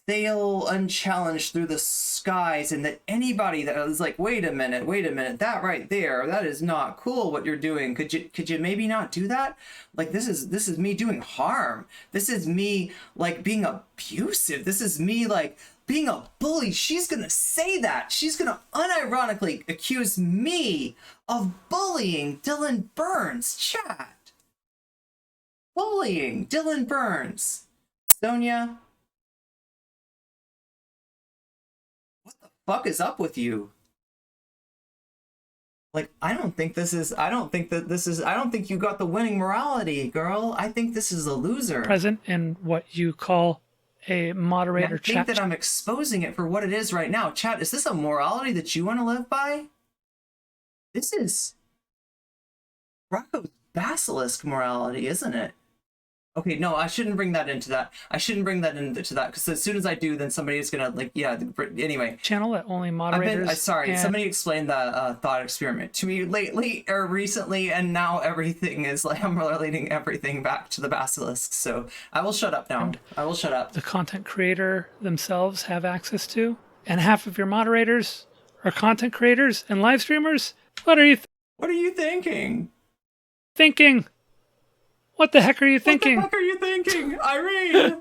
sail unchallenged through the skies, and that anybody that is like, wait a minute, that right there, that is not cool what you're doing. Could you maybe not do that? Like, this is me doing harm. This is me, like, being abusive. This is me, like, being a bully. She's gonna say that. She's gonna unironically accuse me of bullying Dylan Burns. Chat. Bullying Dylan Burns. Sonya, fuck is up with you? Like, I don't think you got the winning morality, girl. I think this is a loser. Present in what you call a moderator chat. I think that I'm exposing it for what it is right now. Chat, is this a morality that you want to live by? This is Rocco's basilisk morality, isn't it? Okay, no, I shouldn't bring that into that. Because as soon as I do, then somebody is gonna, like, yeah. Anyway, channel that only moderators. Sorry, somebody explained the thought experiment to me lately or recently, and now everything is like, I'm relating everything back to the basilisk. So I will shut up now. I will shut up. The content creator themselves have access to, and half of your moderators are content creators and live streamers. What are you thinking? What the heck are you thinking? What the heck are you thinking, Irene?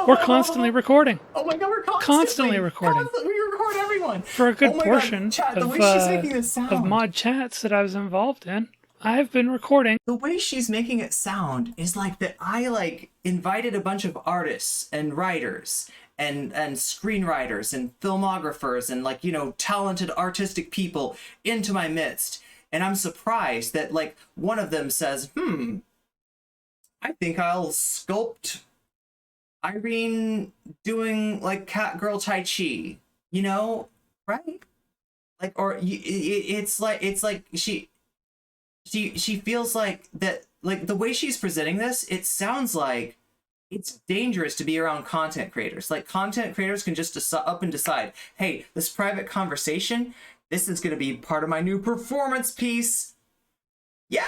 We're constantly recording. Oh my god, we're constantly recording. We record everyone. For a good portion Chat, the way she's making this of sound. mod chats that I was involved in, I've been recording. The way she's making it sound is like that I, like, invited a bunch of artists and writers and screenwriters and filmographers and, like, you know, talented artistic people into my midst. And I'm surprised that, like, one of them says, I think I'll sculpt Irene doing, like, cat girl tai chi, you know, right? Like, or it's like she feels like that, like, the way she's presenting this, it sounds like it's dangerous to be around content creators. Like, content creators can just up and decide, hey, this private conversation, this is going to be part of my new performance piece. Yeah.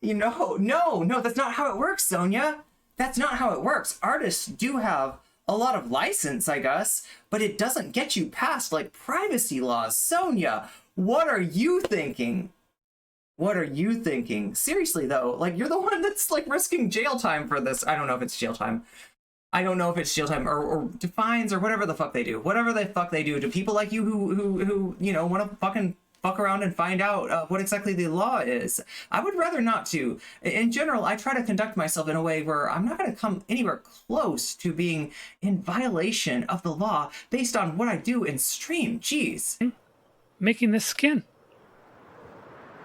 You know, no, that's not how it works, Sonya. That's not how it works. Artists do have a lot of license, I guess, but it doesn't get you past, like, privacy laws. Sonya, what are you thinking? What are you thinking? Seriously, though, like, you're the one that's, like, risking jail time for this. I don't know if it's jail time. Or fines or whatever the fuck they do. Whatever the fuck they do to people like you who you know, want to fucking fuck around and find out what exactly the law is. I would rather not to. In general, I try to conduct myself in a way where I'm not going to come anywhere close to being in violation of the law based on what I do in stream. Jeez. Making this skin.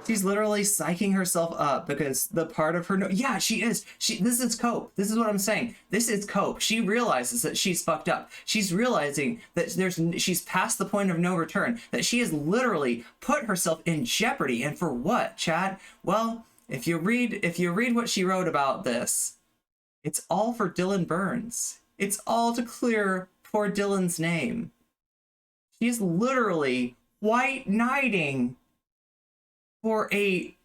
She's literally psyching herself up because the part of her yeah, she is. This is cope. This is what I'm saying. This is cope. She realizes that she's fucked up. She's realizing that she's past the point of no return, that she has literally put herself in jeopardy. And for what, chat? Well, if you read what she wrote about this, it's all for Dylan Burns. It's all to clear poor Dylan's name. She's literally white knighting for a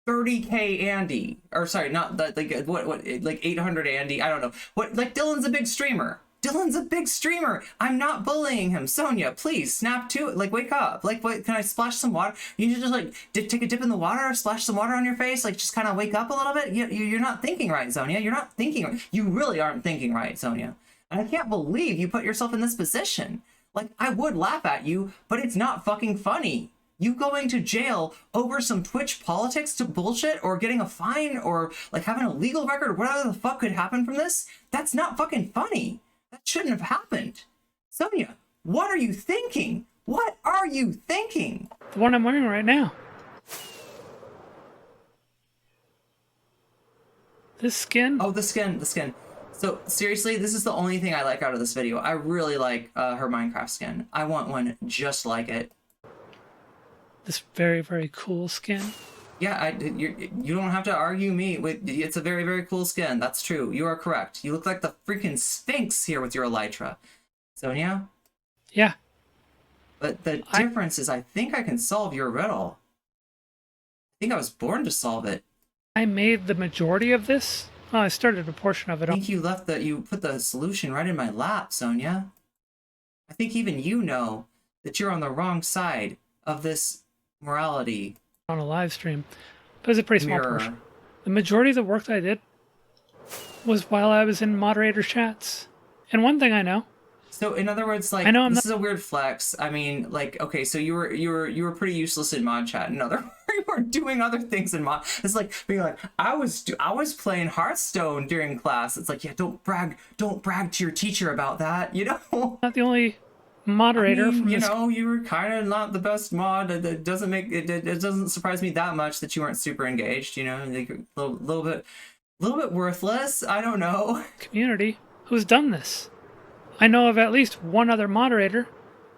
30K Andy, or sorry, not that, like what like 800 Andy, I don't know what, like Dylan's a big streamer. Dylan's a big streamer. I'm not bullying him. Sonia, please snap to it. Like, wake up. Like, what? Can I splash some water? You should just like take a dip in the water, splash some water on your face, like just kind of wake up a little bit. You're not thinking right, Sonia. You're not thinking right. You really aren't thinking right, Sonia. And I can't believe you put yourself in this position. Like, I would laugh at you, but it's not fucking funny. You going to jail over some Twitch politics to bullshit, or getting a fine, or like having a legal record, or whatever the fuck could happen from this, that's not fucking funny. That shouldn't have happened. Sonia, what are you thinking? What are you thinking? The one I'm wearing right now. This skin? Oh, the skin. So seriously, this is the only thing I like out of this video. I really like her Minecraft skin. I want one just like it. This very, very cool skin. Yeah, you don't have to argue me. It's a very, very cool skin. That's true. You are correct. You look like the freaking Sphinx here with your elytra. Sonia? Yeah. But the difference is I think I can solve your riddle. I think I was born to solve it. I made the majority of this. Well, I started a portion of it. I think you put the solution right in my lap, Sonia. I think even you know that you're on the wrong side of this morality on a live stream, but it's a pretty small portion. The majority of the work that I did was while I was in moderator chats. And one thing I know. So in other words, like, this is a weird flex. I mean, like, okay, so you were pretty useless in mod chat. In other words, you were doing other things in mod. It's like being like, I was playing Hearthstone during class. It's like, yeah, don't brag to your teacher about that, you know. Not the only moderator. I mean, you know, you were kind of not the best mod. It doesn't make it doesn't surprise me that much that you weren't super engaged, you know, like a little bit worthless. I don't know. Community who's done this. I know of at least one other moderator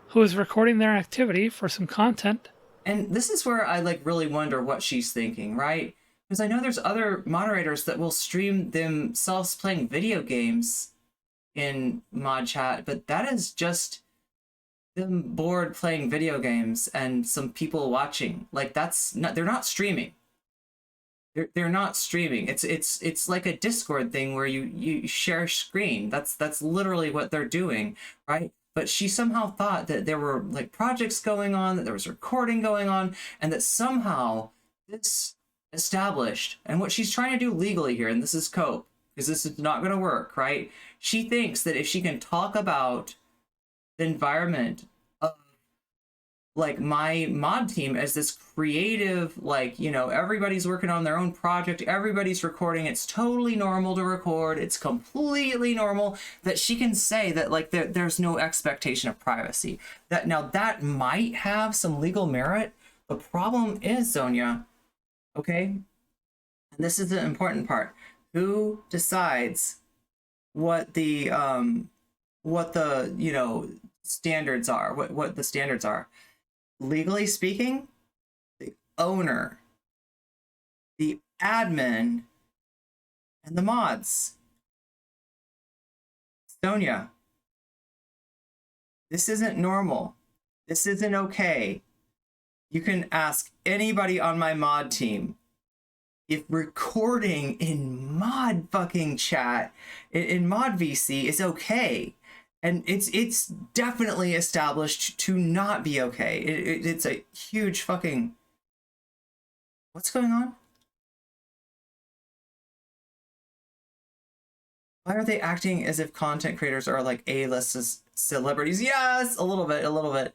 who is recording their activity for some content. And this is where I like really wonder what she's thinking, right? Because I know there's other moderators that will stream themselves playing video games in mod chat, but that is just them bored playing video games and some people watching. Like, that's not, they're not streaming. They're not streaming. It's like a Discord thing where you share screen. That's literally what they're doing, right? But she somehow thought that there were like projects going on, that there was recording going on, and that somehow this established, and what she's trying to do legally here, and this is cope, because this is not going to work, right? She thinks that if she can talk about the environment of like my mod team as this creative, like, you know, everybody's working on their own project, everybody's recording, it's totally normal to record, it's completely normal, that she can say that like there's no expectation of privacy. That now that might have some legal merit. The problem is, Sonia, okay, and this is the important part, who decides what the you know standards are, what the standards are? Legally speaking, the owner, the admin, and the mods. Sonia, this isn't normal. This isn't okay. You can ask anybody on my mod team if recording in mod fucking chat, in mod VC is okay. And it's definitely established to not be okay. It's a huge fucking... What's going on? Why are they acting as if content creators are like A-list celebrities? Yes, a little bit.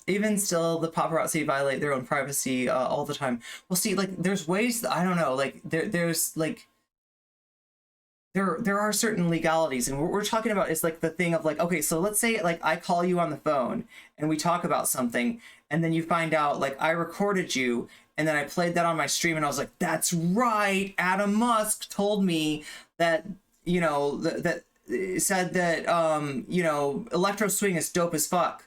Even still, the paparazzi violate their own privacy all the time. Well, see, like, there's ways that, I don't know, like, there's like... There are certain legalities, and what we're talking about is like the thing of like, okay, so let's say like I call you on the phone and we talk about something, and then you find out like I recorded you And then I played that on my stream and I was like, that's right. Adam Musk told me that, you know, that said that, you know, electro swing is dope as fuck.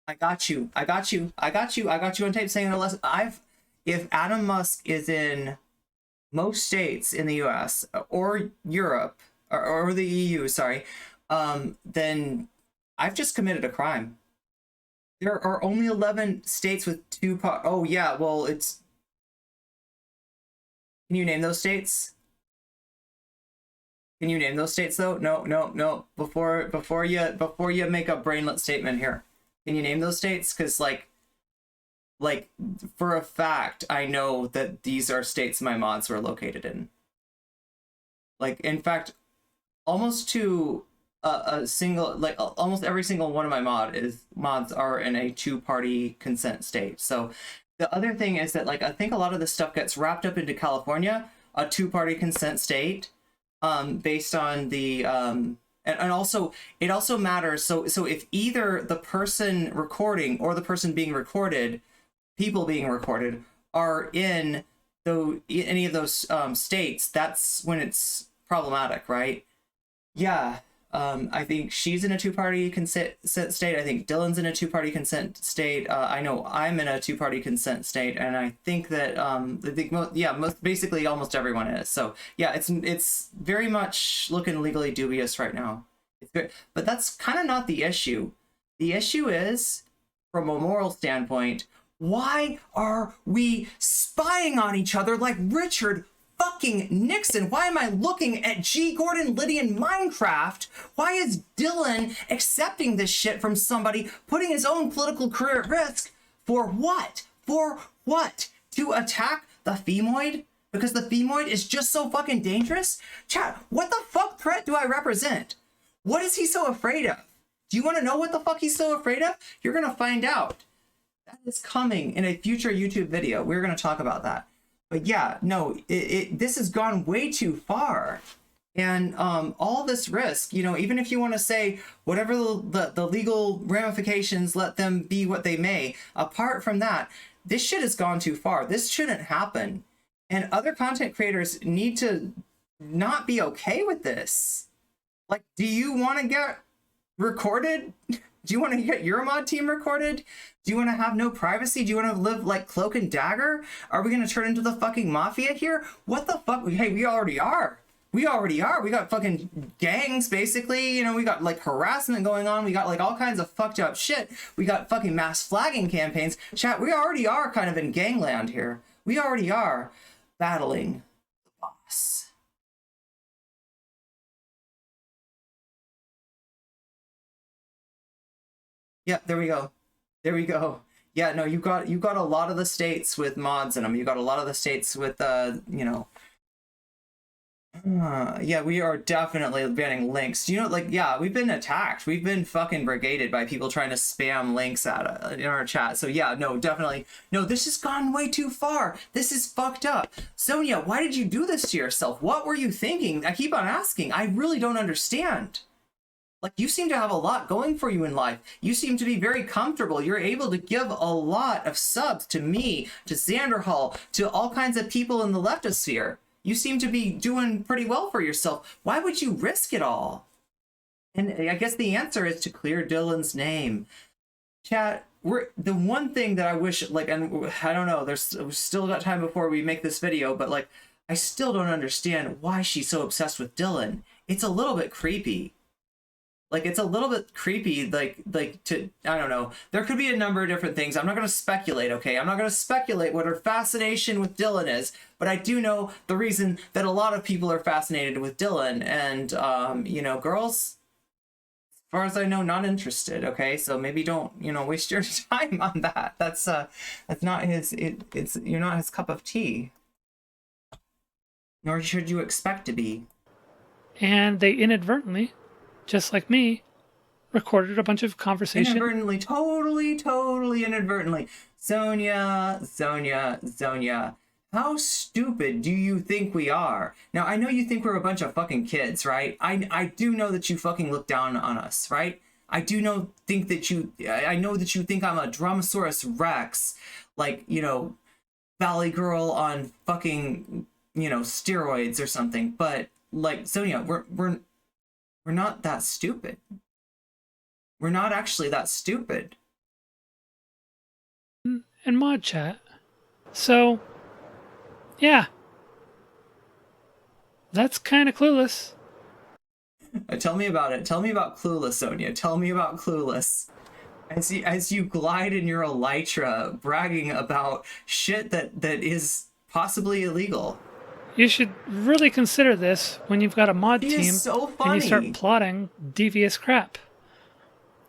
I got you on tape saying unless if Adam Musk is in most states in the US or Europe or the EU, sorry, then I've just committed a crime. There are only 11 states with oh yeah, well it's, can you name those states? Can you name those states though? No. Before you make a brainlet statement here. Can you name those states? Because like for a fact, I know that these are states my mods were located in. Like, in fact, almost to a single, like almost every single one of my mods are in a two-party consent state. So the other thing is that, like, I think a lot of this stuff gets wrapped up into California, a two-party consent state, based on the and also it also matters. So if either the person recording or the person being recorded, people being recorded, are in any of those states, that's when it's problematic, right? Yeah. I think she's in a two-party consent state. I think Dylan's in a two-party consent state. I know I'm in a two-party consent state, and I think that basically almost everyone is. So yeah, it's very much looking legally dubious right now. But that's kind of not the issue. The issue is, from a moral standpoint, why are we spying on each other like Richard fucking Nixon? Why am I looking at G. Gordon Liddy in Minecraft? Why is Dylan accepting this shit from somebody, putting his own political career at risk? For what? For what? To attack the femoid? Because the femoid is just so fucking dangerous? Chat, what the fuck threat do I represent? What is he so afraid of? Do you want to know what the fuck he's so afraid of? You're gonna find out. That is coming in a future YouTube video. We're gonna talk about that. But yeah, no, this has gone way too far. And all this risk, you know, even if you want to say whatever the legal ramifications, let them be what they may, apart from that, this shit has gone too far. This shouldn't happen. And other content creators need to not be okay with this. Like, do you want to get recorded? Do you want to get your mod team recorded? Do you want to have no privacy? Do you want to live like Cloak and Dagger? Are we going to turn into the fucking mafia here? What the fuck? Hey, we already are. We already are. We got fucking gangs, basically. You know, we got like harassment going on. We got like all kinds of fucked up shit. We got fucking mass flagging campaigns. Chat, we already are kind of in gangland here. We already are battling the boss. Yeah, there we go. There we go. Yeah, no, you got a lot of the states with mods in them. You got a lot of the states with you know. Yeah, we are definitely banning links. You know, like, yeah, we've been attacked. We've been fucking brigaded by people trying to spam links at in our chat. So yeah, no, definitely. No, this has gone way too far. This is fucked up. Sonia, why did you do this to yourself? What were you thinking? I keep on asking. I really don't understand. Like, you seem to have a lot going for you in life. You seem to be very comfortable. You're able to give a lot of subs to me, to Xanderhall, to all kinds of people in the leftosphere. You seem to be doing pretty well for yourself. Why would you risk it all? And I guess the answer is to clear Dylan's name. Chat, the one thing that I wish, like, and I don't know, we've still got time before we make this video, but like, I still don't understand why she's so obsessed with Dylan. It's a little bit creepy. Like, it's a little bit creepy, like to, I don't know. There could be a number of different things. I'm not going to speculate, okay? I'm not going to speculate what her fascination with Dylan is, but I do know the reason that a lot of people are fascinated with Dylan. And, you know, girls, as far as I know, not interested, okay? So maybe don't, you know, waste your time on that. That's not you're not his cup of tea. Nor should you expect to be. And they inadvertently, just like me, recorded a bunch of conversation. Inadvertently, totally inadvertently. Sonia. How stupid do you think we are? Now, I know you think we're a bunch of fucking kids, right? I do know that you fucking look down on us, right? I know that you think I'm a Dromaeosaurus Rex, like, you know, Valley Girl on fucking, you know, steroids or something. But like, Sonia, we're not that stupid. We're not actually that stupid. And mod chat. So, yeah. That's kind of clueless. Tell me about it. Tell me about Clueless, Sonia. Tell me about Clueless. As you glide in your elytra, bragging about shit that is possibly illegal. You should really consider this when you've got a mod She team is so and funny. you start plotting devious crap.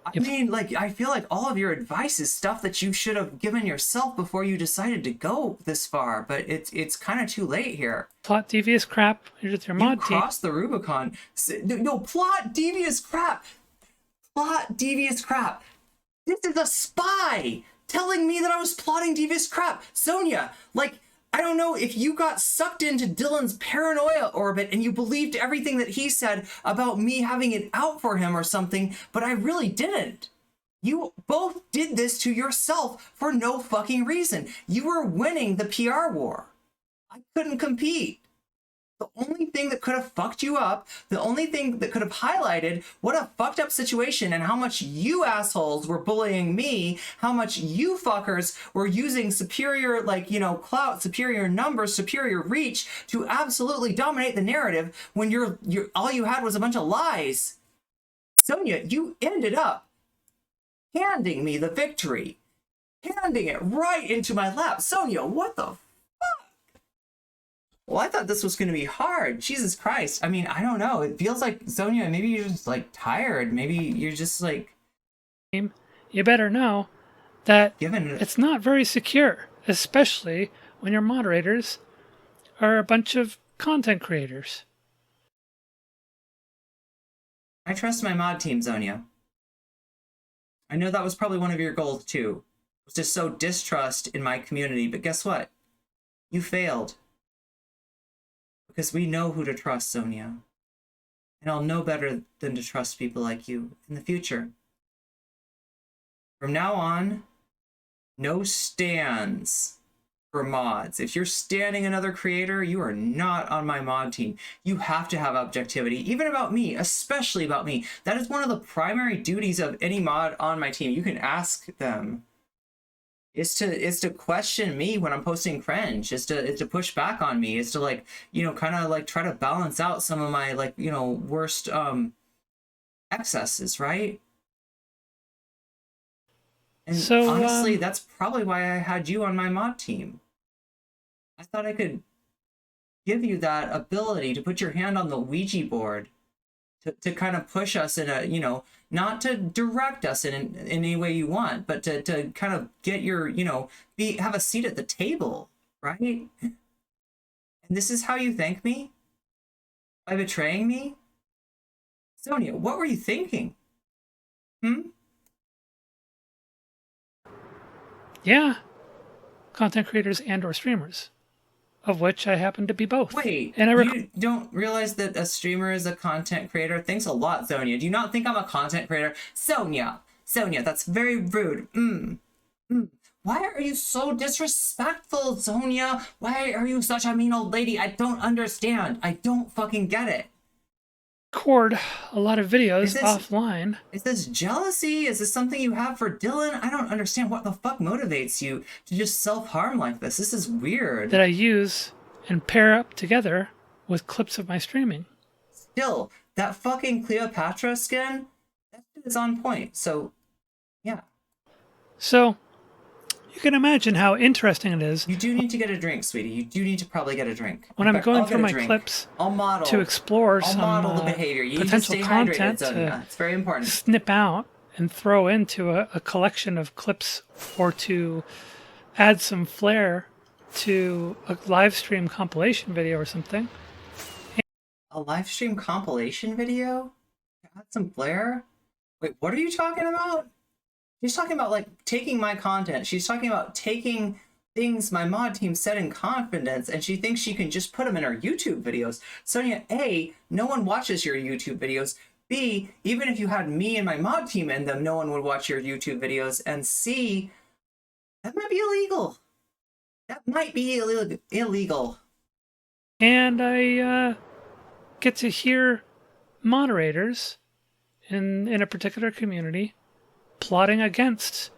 I mean, like, I feel like all of your advice is stuff that you should have given yourself before you decided to go this far, but it's kind of too late here. Plot devious crap with your mod team. Cross the Rubicon. No, plot devious crap. Plot devious crap. This is a spy telling me that I was plotting devious crap. Sonia, like, I don't know if you got sucked into Dylan's paranoia orbit and you believed everything that he said about me having it out for him or something, but I really didn't. You both did this to yourself for no fucking reason. You were winning the PR war. I couldn't compete. The only thing that could have fucked you up, the only thing that could have highlighted what a fucked up situation and how much you assholes were bullying me, how much you fuckers were using superior, like, you know, clout, superior numbers, superior reach to absolutely dominate the narrative when you're all you had was a bunch of lies. Sonia, you ended up handing me the victory, handing it right into my lap. Sonia, what the Well, I thought this was going to be hard. Jesus Christ. I mean, I don't know. It feels like, Sonia, maybe you're just, like, tired. Maybe you're just, like... You better know that given... it's not very secure, especially when your moderators are a bunch of content creators. I trust my mod team, Sonia. I know that was probably one of your goals, too. Was to sow distrust in my community, but guess what? You failed. Because we know who to trust, Sonia. And I'll know better than to trust people like you in the future. From now on, no stands for mods. If you're standing another creator, you are not on my mod team. You have to have objectivity, even about me, especially about me. That is one of the primary duties of any mod on my team. You can ask them. Is to question me when I'm posting cringe, is to push back on me, is to, like, you know, kind of like try to balance out some of my, like, you know, worst excesses, right? And so honestly, that's probably why I had you on my mod team. I thought I could give you that ability to put your hand on the Ouija board to kind of push us in a, you know, not to direct us in any way you want, but to kind of get your, you know, have a seat at the table, right? And this is how you thank me? By betraying me? Sonia, what were you thinking? Yeah. Content creators and or streamers. Of which I happen to be both. Wait, and you don't realize that a streamer is a content creator? Thanks a lot, Sonia. Do you not think I'm a content creator? Sonia, that's very rude. Why are you so disrespectful, Sonia? Why are you such a mean old lady? I don't understand. I don't fucking get it. Record a lot of videos offline. Is this jealousy? Is this something you have for Dylan? I don't understand what the fuck motivates you to just self-harm like this. This is weird. That I use and pair up together with clips of my streaming. Still, that fucking Cleopatra skin, that shit is on point. So, yeah. So, you can imagine how interesting it is. You do need to get a drink, sweetie. You do need to probably get a drink. When I'm going through my clips to explore some the behavior. You potential content to it's very important. Snip out and throw into a collection of clips, or to add some flair to a live stream compilation video or something. A live stream compilation video? Add some flair? Wait, what are you talking about? She's talking about, like, taking my content. She's talking about taking things my mod team said in confidence, and she thinks she can just put them in her YouTube videos. Sonia, A, no one watches your YouTube videos. B, even if you had me and my mod team in them, no one would watch your YouTube videos. And C, that might be illegal. That might be illegal. And I get to hear moderators in a particular community plotting against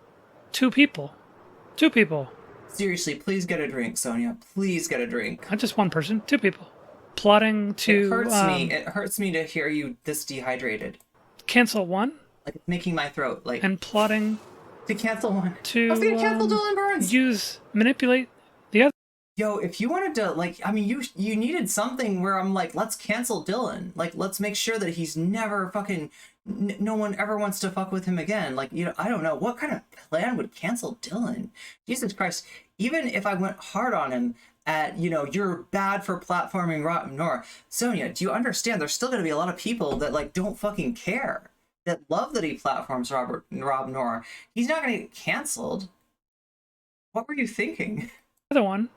two people. Two people. Seriously, please get a drink, Sonia. Please get a drink. Not just one person, two people. Plotting to... It hurts me. It hurts me to hear you this dehydrated. Cancel one. Like, it's making my throat, like... And plotting... To cancel one. To... I was gonna cancel Dylan Burns! Manipulate the other. Yo, if you wanted to, like, I mean, you needed something where I'm like, let's cancel Dylan. Like, let's make sure that he's never fucking... no one ever wants to fuck with him again. Like, you know, I don't know. What kind of plan would cancel Dylan? Jesus Christ. Even if I went hard on him at, you know, you're bad for platforming Rob Noor. Sonia, do you understand? There's still going to be a lot of people that, like, don't fucking care. That love that he platforms Rob Noor. He's not going to get canceled. What were you thinking? Other one.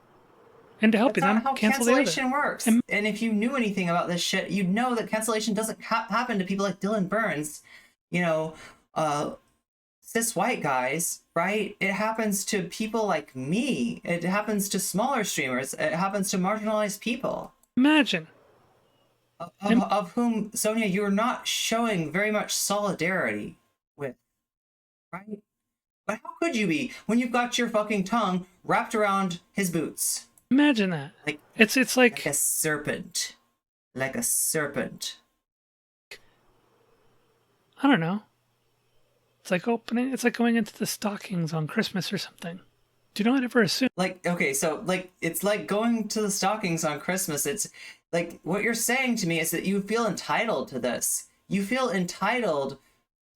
And to help you, That's then not how cancel the other. cancellation works. And if you knew anything about this shit, you'd know that cancellation doesn't happen to people like Dylan Burns, you know, cis white guys, right? It happens to people like me. It happens to smaller streamers. It happens to marginalized people. Imagine. Of whom, Sonia, you're not showing very much solidarity with, right? But how could you be when you've got your fucking tongue wrapped around his boots? Imagine that. Like it's like a serpent. Like a serpent. I don't know. It's like going into the stockings on Christmas or something. Do you not ever assume? Like, okay, so, like, it's like going to the stockings on Christmas. It's, like, what you're saying to me is that you feel entitled to this. You feel entitled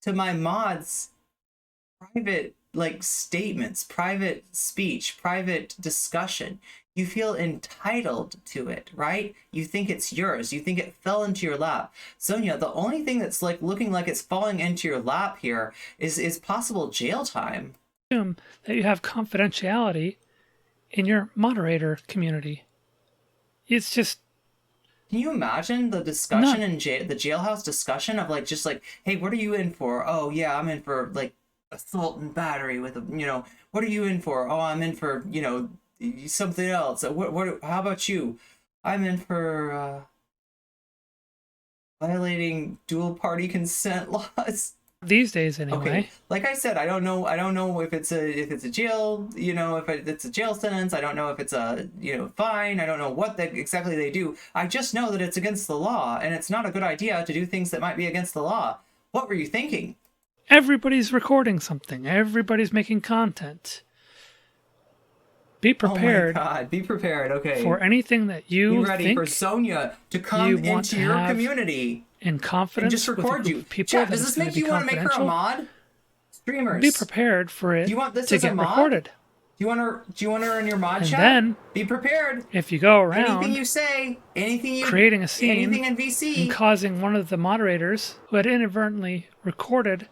to my mod's private, like, statements, private speech, private discussion. You feel entitled to it, right? You think it's yours. You think it fell into your lap. Sonia, the only thing that's, like, looking like it's falling into your lap here is possible jail time. Assume that you have confidentiality in your moderator community. It's just... Can you imagine the discussion in the jailhouse discussion of, like, just like, hey, what are you in for? Oh, yeah, I'm in for, like, assault and battery with, you know, what are you in for? Oh, I'm in for, you know, something else. How about you? I'm in for violating dual party consent laws. These days, anyway. Okay. Like I said, I don't know if it's a jail, you know, if it's a jail sentence. I don't know if it's a, you know, fine. I don't know what exactly they do. I just know that it's against the law, and it's not a good idea to do things that might be against the law. What were you thinking? Everybody's recording something. Everybody's making content. Be prepared. Oh my God, be prepared. Okay. For anything that you be ready think for Sonia to come into your community in confidence and just record you. People. Chat, does this make you want to make her a mod? Streamers, be prepared for it. Do you want this to as get a mod? recorded? Do you want her in your mod and chat? Then, be prepared. If you go around, anything you say, anything you creating a scene, anything in VC, and causing one of the moderators who had inadvertently recorded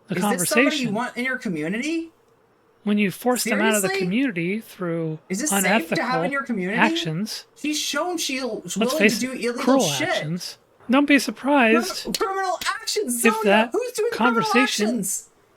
the conversation. Is this somebody you want in your community? When you force them out of the community through unethical actions, she's shown she's willing to do illegal cruel shit. Actions. Don't be surprised. Criminal actions, Sonia. If that Who's doing conversation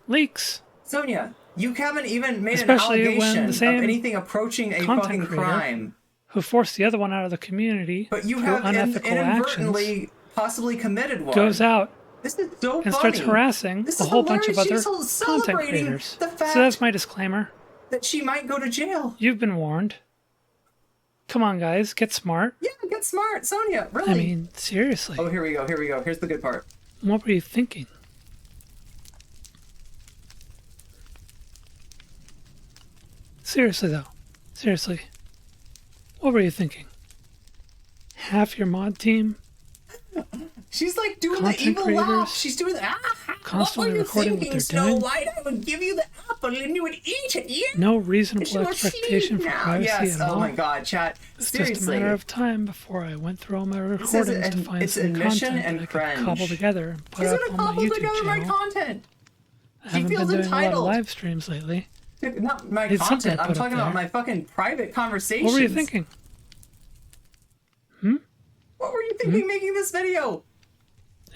leaks. Sonia, you haven't even made Especially an allegation when the same of anything approaching a fucking crime. Who forced the other one out of the community, but you through have unethical inadvertently actions, possibly committed one. Goes out. This is so and funny. starts harassing a whole bunch of other content creators. The fact so that's my disclaimer. That she might go to jail. You've been warned. Come on, guys, get smart. Yeah, get smart, Sonia. Really? I mean, seriously. Oh, here we go. Here we go. Here's the good part. What were you thinking? Seriously, though. Seriously. What were you thinking? Half your mod team? She's like doing the evil laugh. She's doing the constantly recording what they're Snow doing. White, I would give you the apple and you would eat it. Yeah. No reasonable expectation for privacy at all. Oh my God, chat. It's Seriously. just a matter of time before I went through all my recordings to find some content that I could cobble together and put up on my YouTube channel. Content. I haven't been doing a lot of live streams lately. Not my content. I'm talking about my fucking private conversations. What were you thinking? What were you thinking making this video?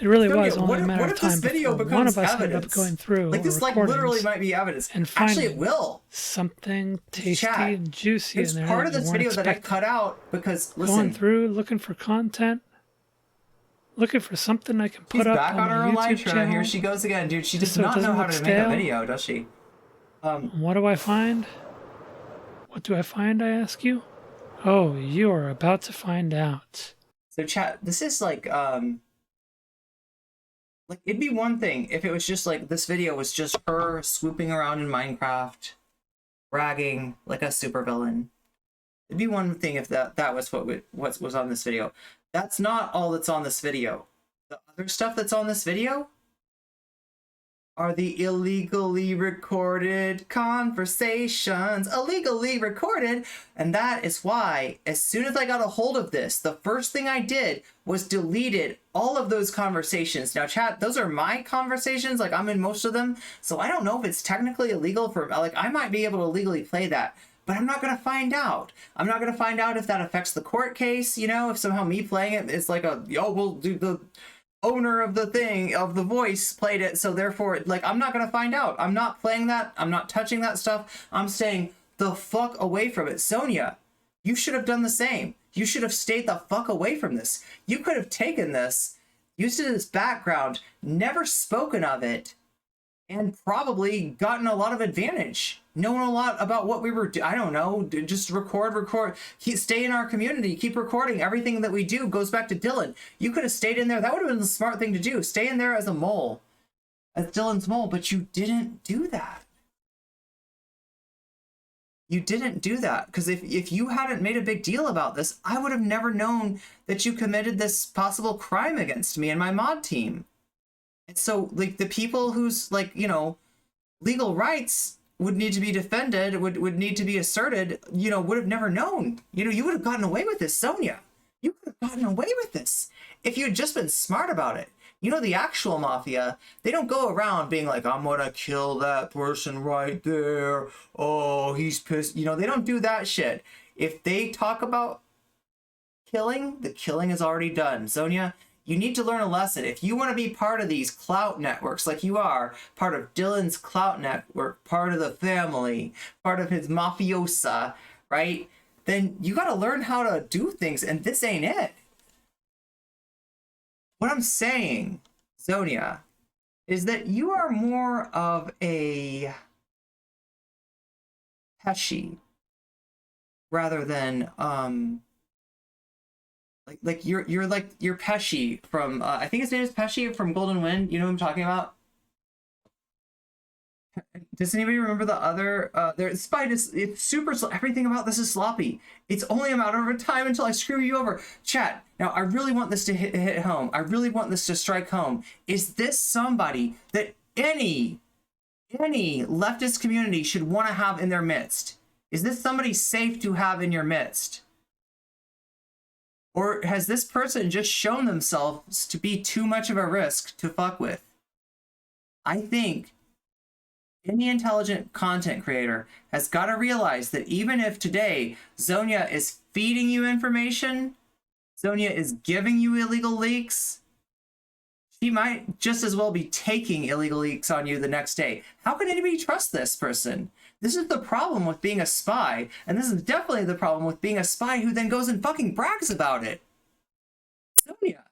It really Sonia, was only a matter what of if this time video before one becomes of us ended up evidence? going through Like this, like recordings literally might be evidence. and Actually, it finding will. something tasty Chat. and juicy There's in there part that of you this weren't video that I expecting. cut out because Going listen, through looking for content, looking for something I can she's put up back on on her my own YouTube nitro. channel. Here she goes again, dude. She just does so it not know doesn't how look to make a stale. video, does she? What do I find? What do I find, I ask you? Oh, you are about to find out. So chat, this is like it'd be one thing if it was just like this video was just her swooping around in Minecraft, bragging like a supervillain. It'd be one thing if that was what was on this video. That's not all that's on this video. The other stuff that's on this video are the illegally recorded conversations. Illegally recorded. And that is why, as soon as I got a hold of this, the first thing I did was deleted all of those conversations. Now, chat, those are my conversations. Like, I'm in most of them. So I don't know if it's technically illegal for, like, I might be able to legally play that. But I'm not going to find out. I'm not going to find out if that affects the court case, you know, if somehow me playing it is like a, oh, well, dude, the owner of the thing, of the voice played it, so therefore, like, I'm not going to find out. I'm not playing that. I'm not touching that stuff. I'm staying the fuck away from it. Sonia, you should have done the same. You should have stayed the fuck away from this. You could have taken this, used it as background, never spoken of it, and probably gotten a lot of advantage. Known a lot about what we were doing. I don't know, just record. Stay in our community, keep recording. Everything that we do goes back to Dylan. You could have stayed in there. That would have been the smart thing to do. Stay in there as a mole, as Dylan's mole, but you didn't do that. You didn't do that, because if you hadn't made a big deal about this, I would have never known that you committed this possible crime against me and my mod team. And so, like, the people whose, like, you know, legal rights would need to be defended, would need to be asserted, you know, would have never known. You know, you would have gotten away with this, Sonia. You could have gotten away with this if you had just been smart about it. You know, the actual mafia, they don't go around being like, I'm gonna kill that person right there. Oh, he's pissed. You know, they don't do that shit. If they talk about killing, the killing is already done. Sonia, you need to learn a lesson. If you want to be part of these clout networks, like you are, part of Dylan's clout network, part of the family, part of his mafiosa, right? Then you got to learn how to do things, and this ain't it. What I'm saying, Sonia, is that you are more of a Pesci rather than like you're Pesci from I think his name is Pesci from Golden Wind. You know what I'm talking about? Does anybody remember the other? Despite it's super. Everything about this is sloppy. It's only a matter of time until I screw you over. Chat. Now I really want this to hit home. I really want this to strike home. Is this somebody that any leftist community should want to have in their midst? Is this somebody safe to have in your midst? Or has this person just shown themselves to be too much of a risk to fuck with? I think any intelligent content creator has got to realize that even if today Sonia is feeding you information, Sonia is giving you illegal leaks, she might just as well be taking illegal leaks on you the next day. How can anybody trust this person? This is the problem with being a spy, and this is definitely the problem with being a spy who then goes and fucking brags about it. Sonia,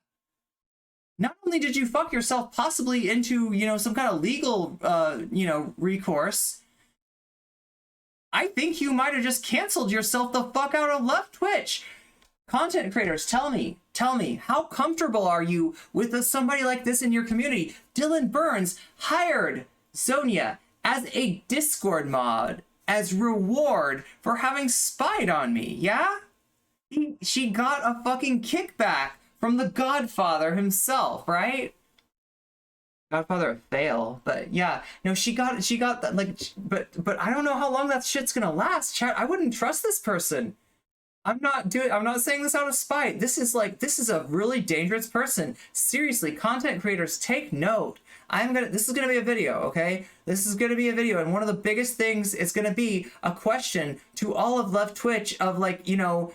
not only did you fuck yourself possibly into, you know, some kind of legal, you know, recourse, I think you might have just canceled yourself the fuck out of LeftTwitch. Content creators, tell me, how comfortable are you with somebody like this in your community? Dylan Burns hired Sonia as a Discord mod as reward for having spied on me, yeah? She got a fucking kickback from the Godfather himself, right? Godfather fail, but yeah, no, she got that, like, but I don't know how long that shit's gonna last, chat. I wouldn't trust this person. I'm not saying this out of spite. This is a really dangerous person. Seriously, content creators, take note. This is gonna be a video, okay? This is gonna be a video, and one of the biggest things is gonna be a question to all of LeftTwitch of, like, you know,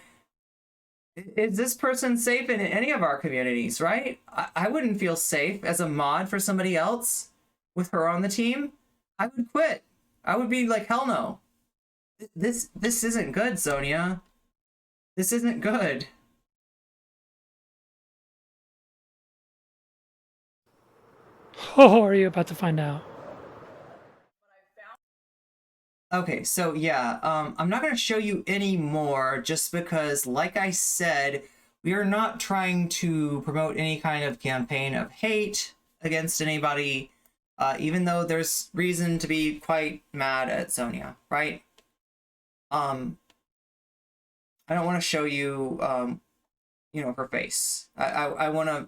Is this person safe in any of our communities, right? I wouldn't feel safe as a mod for somebody else with her on the team. I would quit. I would be like, hell no. This isn't good, Zonia. This isn't good. Oh, are you about to find out? Okay, so yeah, I'm not going to show you any more just because, like I said, we are not trying to promote any kind of campaign of hate against anybody, even though there's reason to be quite mad at Zonia, right? I don't want to show you, you know, her face. I want to...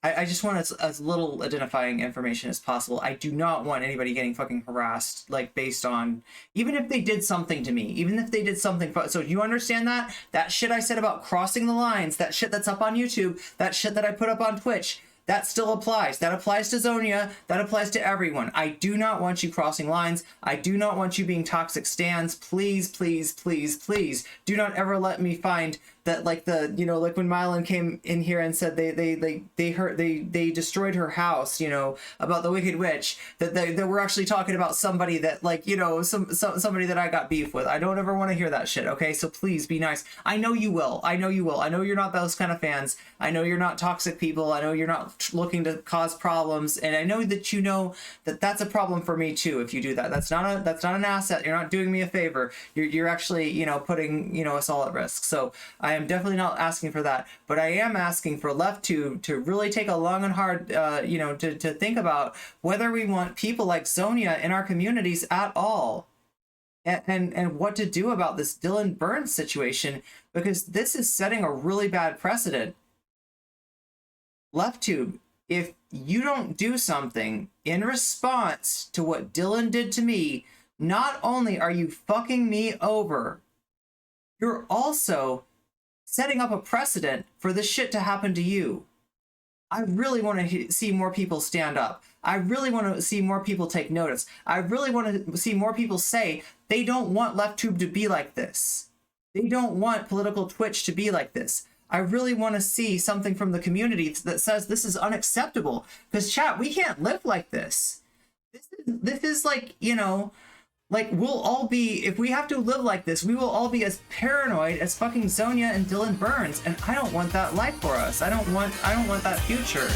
I just want as little identifying information as possible. I do not want anybody getting fucking harassed, like, based on... Even if they did something to me, even if they did something... So do you understand that? That shit I said about crossing the lines, that shit that's up on YouTube, that shit that I put up on Twitch, that still applies. That applies to Zonia. That applies to everyone. I do not want you crossing lines. I do not want you being toxic stans. Please, please, please, please. Do not ever let me find that, like, the, you know, like when Mylan came in here and said they destroyed her house, you know, about the Wicked Witch, that we're actually talking about somebody that, like, you know, somebody that I got beef with. I don't ever want to hear that shit, okay? So please be nice. I know you will. I know you will. I know you're not those kind of fans. I know you're not toxic people. I know you're not looking to cause problems, and I know that you know that that's a problem for me too if you do that. That's not an asset. You're not doing me a favor. You're actually, you know, putting, you know, us all at risk. So I am definitely not asking for that, but I am asking for Left to really take a long and hard, you know, to think about whether we want people like Zonia in our communities at all, and what to do about this Dylan Burns situation, because this is setting a really bad precedent. LeftTube, if you don't do something in response to what Dylan did to me, not only are you fucking me over, you're also setting up a precedent for this shit to happen to you. I really want to see more people stand up. I really want to see more people take notice. I really want to see more people say they don't want LeftTube to be like this. They don't want political Twitch to be like this. I really want to see something from the community that says this is unacceptable. Because, chat, we can't live like this. This is like, you know, like, we'll all be, if we have to live like this, we will all be as paranoid as fucking Zonia and Dylan Burns. And I don't want that life for us. I don't want that future.